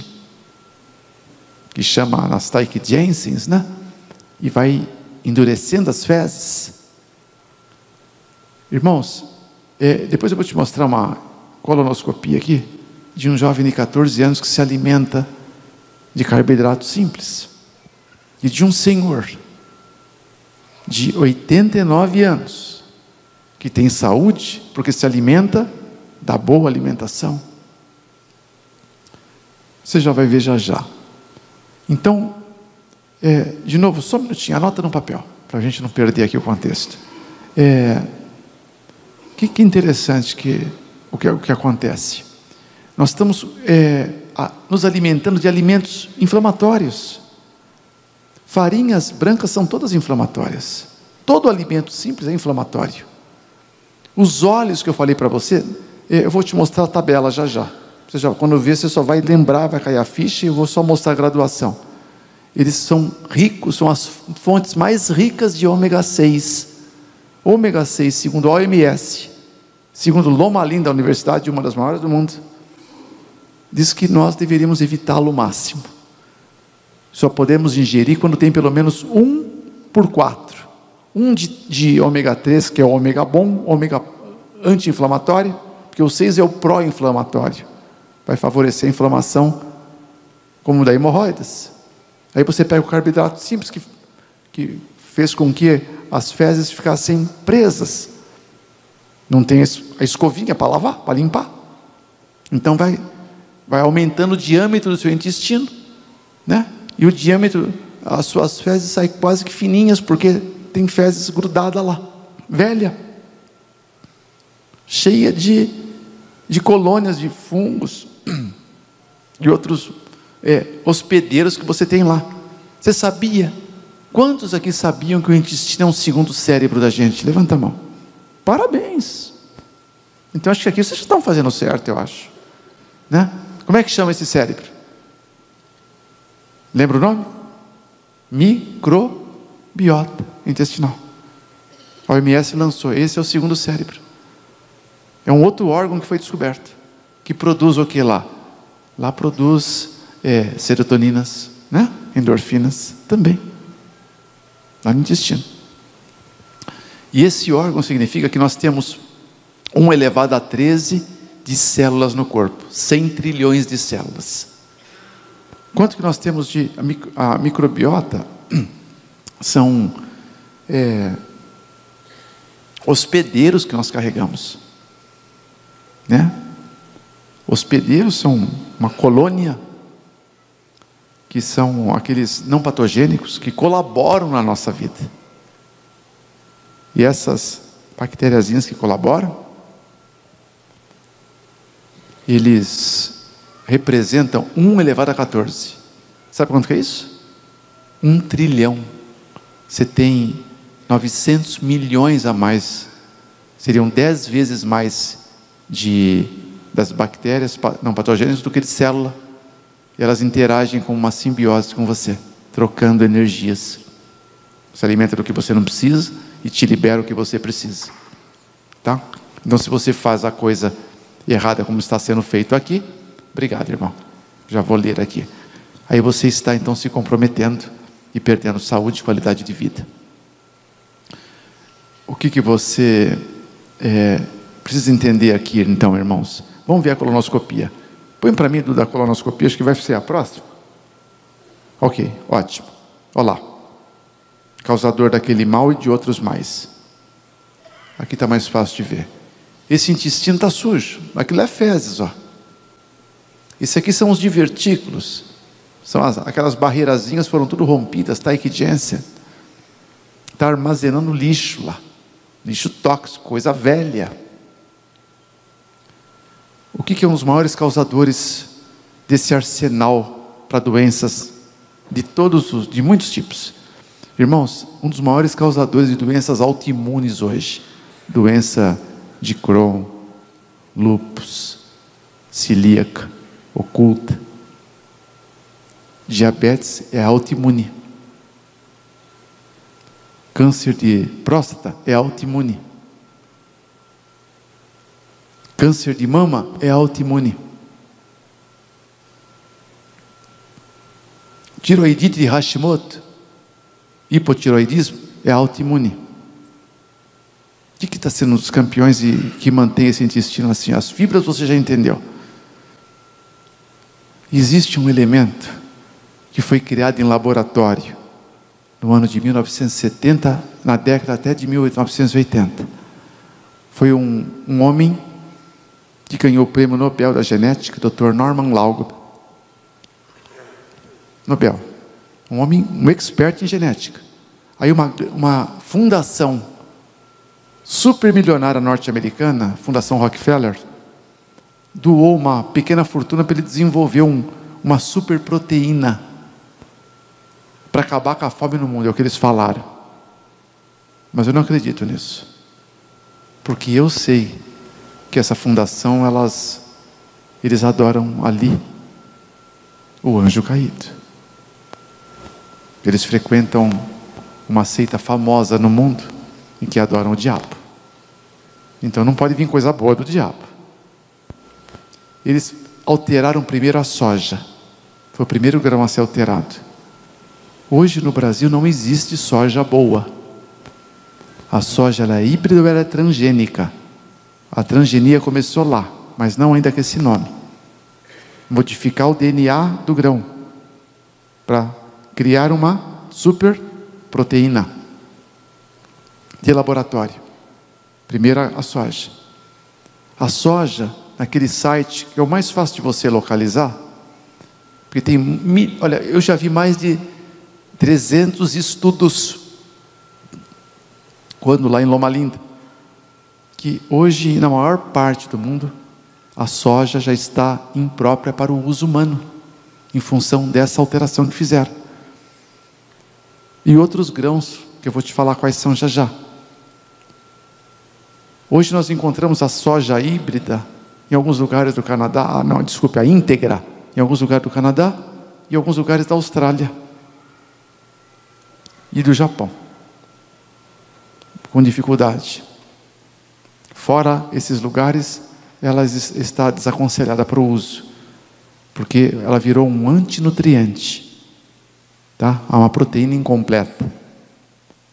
que chama Anastasia Jensen, né? E vai endurecendo as fezes. Irmãos, depois eu vou te mostrar uma colonoscopia aqui, de um jovem de 14 anos que se alimenta de carboidrato simples, e de um senhor de 89 anos, que tem saúde, porque se alimenta da boa alimentação. Você já vai ver já. Então, de novo, só um minutinho, anota no papel, para a gente não perder aqui o contexto. Que interessante o que acontece. Nós estamos nos alimentando de alimentos inflamatórios. Farinhas brancas são todas inflamatórias. Todo alimento simples é inflamatório. Os óleos que eu falei para você, eu vou te mostrar a tabela já. Quando ver, você só vai lembrar, vai cair a ficha, e eu vou só mostrar a graduação. Eles são ricos, são as fontes mais ricas de ômega 6. Ômega 6, segundo a OMS, segundo Loma Linda, da universidade, uma das maiores do mundo, diz que nós deveríamos evitá-lo ao máximo. Só podemos ingerir quando tem pelo menos 1/4. Um de ômega 3, que é o ômega bom, ômega anti-inflamatório, porque o 6 é o pró-inflamatório. Vai favorecer a inflamação, como da hemorroidas. Aí você pega o carboidrato simples, que fez com que as fezes ficassem presas. Não tem a escovinha para lavar, para limpar. Então vai aumentando o diâmetro do seu intestino, né? E o diâmetro, as suas fezes saem quase que fininhas, porque tem fezes grudadas lá, velha, cheia de colônias de fungos, de outros hospedeiros que você tem lá. Você sabia? Quantos aqui sabiam que o intestino é um segundo cérebro da gente? Levanta a mão. Parabéns. Então acho que aqui vocês estão fazendo certo, eu acho, né? Como é que chama esse cérebro? Lembra o nome? Microbiota intestinal. A OMS lançou. Esse é o segundo cérebro. É um outro órgão que foi descoberto, que produz o que lá? Lá produz serotoninas, né? Endorfinas também, lá no intestino. E esse órgão significa que nós temos 1 elevado a 13 de células no corpo, 100 trilhões de células. Quanto que nós temos a microbiota? São hospedeiros que nós carregamos, né? Hospedeiros são uma colônia, que são aqueles não patogênicos que colaboram na nossa vida. E essas bactériazinhas que colaboram, eles representam 1 elevado a 14. Sabe quanto que é isso? 1 trilhão. Você tem 900 milhões a mais. Seriam 10 vezes mais das bactérias não patogênicas do que de célula. E elas interagem com uma simbiose com você, trocando energias. Você alimenta do que você não precisa e te libera o que você precisa. Tá? Então, se você faz a coisa errada como está sendo feito aqui, obrigado, irmão, já vou ler aqui. Aí você está então se comprometendo e perdendo saúde e qualidade de vida. O que você precisa entender aqui então, irmãos? Vamos ver a colonoscopia. Põe para mim da colonoscopia, acho que vai ser a próxima. Ok, ótimo. Olha lá. Causador daquele mal e de outros mais. Aqui está mais fácil de ver. Esse intestino está sujo. Aquilo é fezes, ó. Isso aqui são os divertículos. São aquelas barreirazinhas foram tudo rompidas, tá? Equidência. Está armazenando lixo lá. Lixo tóxico, coisa velha. O que é um dos maiores causadores desse arsenal para doenças de muitos tipos? Irmãos, um dos maiores causadores de doenças autoimunes hoje, doença de Crohn, lúpus, celíaca, oculta, diabetes é autoimune, câncer de próstata é autoimune, câncer de mama é autoimune, tiroidite de Hashimoto, hipotiroidismo é autoimune. O que está sendo os campeões e que mantém esse intestino assim? As fibras você já entendeu. Existe um elemento que foi criado em laboratório no ano de 1970, na década até de 1980. Foi um homem que ganhou o prêmio Nobel da Genética, Dr. Norman Laub. Nobel. Um homem, um expert em genética. Aí uma fundação super milionária norte-americana, Fundação Rockefeller, doou uma pequena fortuna para ele desenvolver uma super proteína para acabar com a fome no mundo, é o que eles falaram. Mas eu não acredito nisso, porque eu sei que essa fundação, eles adoram ali o anjo caído. Eles frequentam uma seita famosa no mundo em que adoram o diabo. Então não pode vir coisa boa do diabo. Eles alteraram primeiro a soja. Foi o primeiro grão a ser alterado. Hoje no Brasil não existe soja boa. A soja ela é híbrida ou ela é transgênica. A transgenia começou lá, mas não ainda com esse nome. Modificar o DNA do grão para criar uma super proteína de laboratório. Primeiro a soja. A soja, naquele site que é o mais fácil de você localizar, porque tem, olha, eu já vi mais de 300 estudos, quando lá em Loma Linda, que hoje, na maior parte do mundo, a soja já está imprópria para o uso humano, em função dessa alteração que fizeram. E outros grãos, que eu vou te falar quais são já já. Hoje nós encontramos a soja híbrida em alguns lugares do Canadá, a íntegra, em alguns lugares do Canadá e em alguns lugares da Austrália e do Japão, com dificuldade. Fora esses lugares, ela está desaconselhada para o uso, porque ela virou um antinutriente, tá? Há uma proteína incompleta.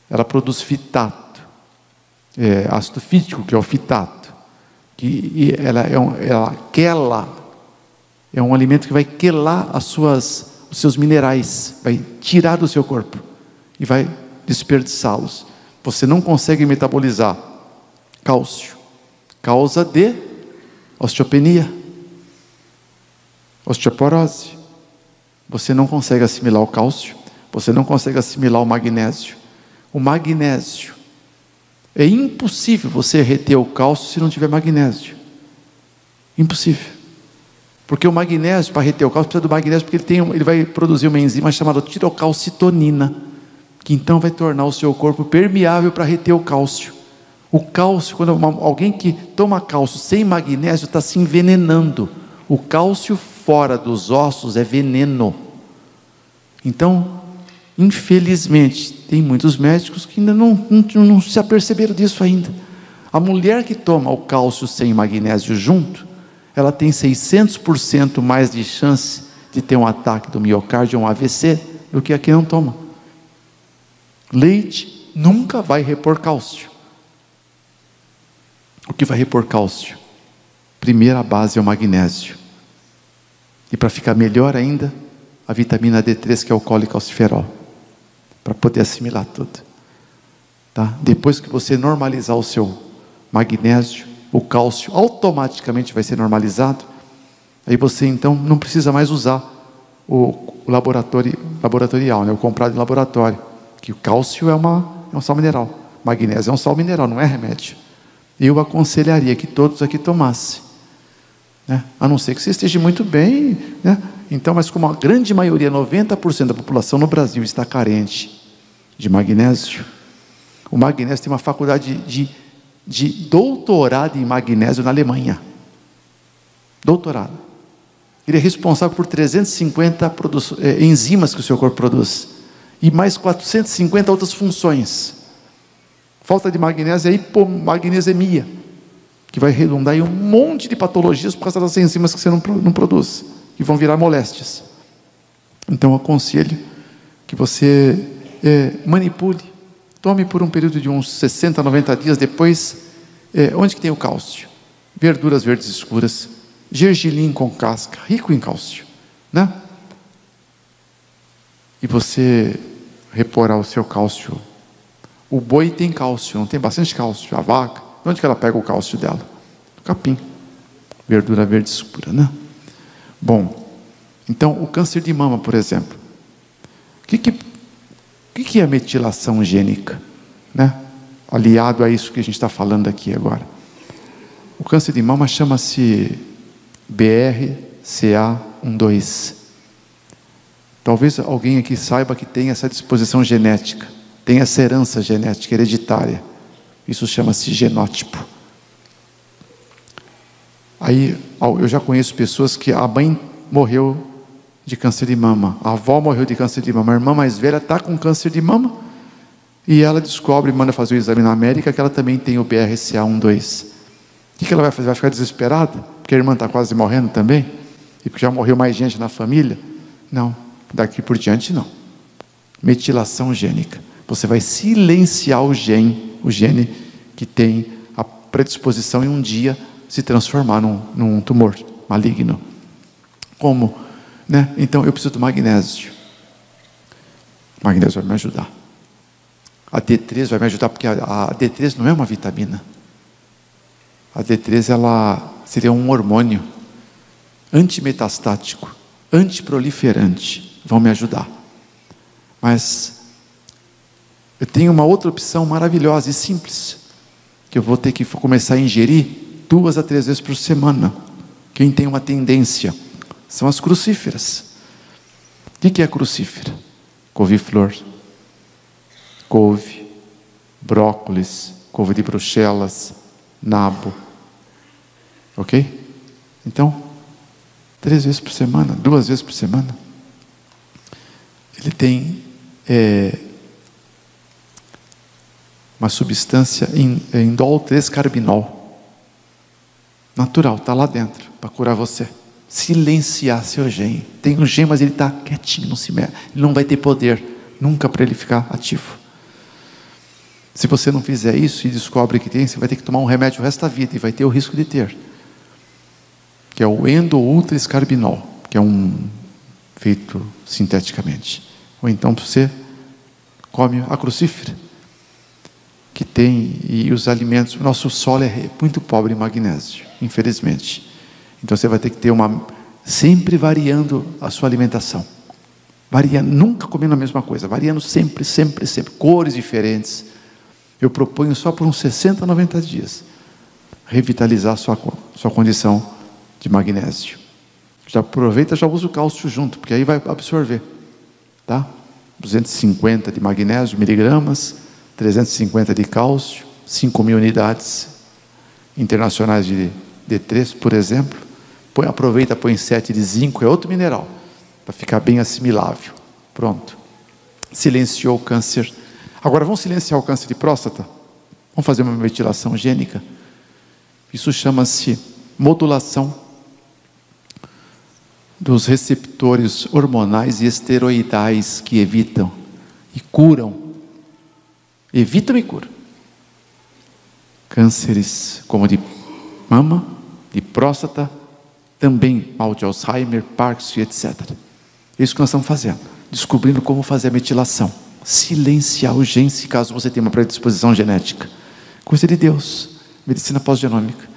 Ela produz fitato, ácido fítico, que é o fitato, que ela quela, é um alimento que vai quelar os seus minerais, vai tirar do seu corpo e vai desperdiçá-los. Você não consegue metabolizar cálcio, causa de osteopenia, osteoporose. Você não consegue assimilar o cálcio, você não consegue assimilar o magnésio. O magnésio, é impossível você reter o cálcio se não tiver magnésio. Impossível. Porque o magnésio, para reter o cálcio, precisa do magnésio, porque ele vai produzir uma enzima chamada tirocalcitonina, que então vai tornar o seu corpo permeável para reter o cálcio. O cálcio, quando alguém que toma cálcio sem magnésio, está se envenenando. O cálcio fora dos ossos é veneno. Então, infelizmente, tem muitos médicos que ainda não se aperceberam disso ainda. A mulher que toma o cálcio sem magnésio junto, ela tem 600% mais de chance de ter um ataque do miocárdio, um AVC, do que a que não toma. Leite nunca vai repor cálcio. O que vai repor cálcio? Primeira base é o magnésio. E para ficar melhor ainda, a vitamina D3, que é o colicalciferol, para poder assimilar tudo. Tá? Depois que você normalizar o seu magnésio, o cálcio automaticamente vai ser normalizado. Aí você então não precisa mais usar o laboratorial, né? O comprado em laboratório, que o cálcio é um sal mineral, magnésio é um sal mineral, não é remédio. Eu aconselharia que todos aqui tomassem, né? A não ser que você esteja muito bem, né? Então, mas como a grande maioria, 90% da população no Brasil está carente de magnésio, o magnésio tem uma faculdade de doutorado em magnésio na Alemanha. Doutorado. Ele é responsável por 350 enzimas que o seu corpo produz. E mais 450 outras funções. Falta de magnésio é hipomagnesemia, que vai redundar em um monte de patologias por causa das enzimas que você não produz, que vão virar moléstias. Então eu aconselho que você manipule, tome por um período de uns 60, 90 dias, depois, onde que tem o cálcio? Verduras verdes escuras, gergelim com casca, rico em cálcio, né? E você reporá o seu cálcio. O boi tem cálcio, não tem bastante cálcio? A vaca, de onde que ela pega o cálcio dela? Do capim, verdura verde escura, né? Bom, então o câncer de mama, por exemplo, o que é a metilação gênica, né? Aliado a isso que a gente está falando aqui agora. O câncer de mama chama-se BRCA12. Talvez alguém aqui saiba que tem essa disposição genética, tem essa herança genética hereditária. Isso chama-se genótipo. Aí eu já conheço pessoas que a mãe morreu de câncer de mama, a avó morreu de câncer de mama, a irmã mais velha está com câncer de mama, e ela descobre, manda fazer o exame na América, que ela também tem o BRCA12. O que ela vai fazer? Vai ficar desesperada? Porque a irmã está quase morrendo também? E porque já morreu mais gente na família? Não, daqui por diante não. Metilação gênica. Você vai silenciar o gene que tem a predisposição em um dia se transformar num tumor maligno. Como? Né? Então eu preciso do magnésio. O magnésio vai me ajudar. A D3 vai me ajudar, porque a D3 não é uma vitamina. A D3 ela seria um hormônio antimetastático, antiproliferante, vão me ajudar. Mas eu tenho uma outra opção maravilhosa e simples, que eu vou ter que começar a ingerir 2 a 3 vezes por semana. Quem tem uma tendência são as crucíferas. O que é crucífera? Couve-flor, couve, brócolis, couve de Bruxelas, nabo. Ok? Então, 3 vezes por semana, 2 vezes por semana. Ele tem uma substância indol 3-carbinol. Natural, está lá dentro, para curar você. Silenciar seu gene. Tem um gene, mas ele está quietinho, não se mexe. Ele não vai ter poder nunca para ele ficar ativo. Se você não fizer isso e descobre que tem, você vai ter que tomar um remédio o resto da vida e vai ter o risco de ter. Que é o endo-ultra-escarbinol, que é feito sinteticamente. Ou então você come a crucífera, que tem, e os alimentos, o nosso solo é muito pobre em magnésio, infelizmente. Então você vai ter que ter sempre variando a sua alimentação. Variando, nunca comendo a mesma coisa, variando sempre, cores diferentes. Eu proponho só por uns 60 a 90 dias, revitalizar a sua condição de magnésio. Já aproveita, já usa o cálcio junto, porque aí vai absorver, tá? 250 de magnésio, miligramas, 350 de cálcio, 5.000 unidades internacionais de D3, por exemplo. Aproveita, põe 7 de zinco, é outro mineral, para ficar bem assimilável. Pronto. Silenciou o câncer. Agora vamos silenciar o câncer de próstata? Vamos fazer uma metilação gênica? Isso chama-se modulação dos receptores hormonais e esteroidais que evitam e curam. Evitam e curam cânceres como de mama, de próstata, também mal de Alzheimer, Parkinson, etc. É isso que nós estamos fazendo, descobrindo como fazer a metilação, silenciar o gene, se caso você tenha uma predisposição genética. Coisa de Deus, medicina pós-genômica.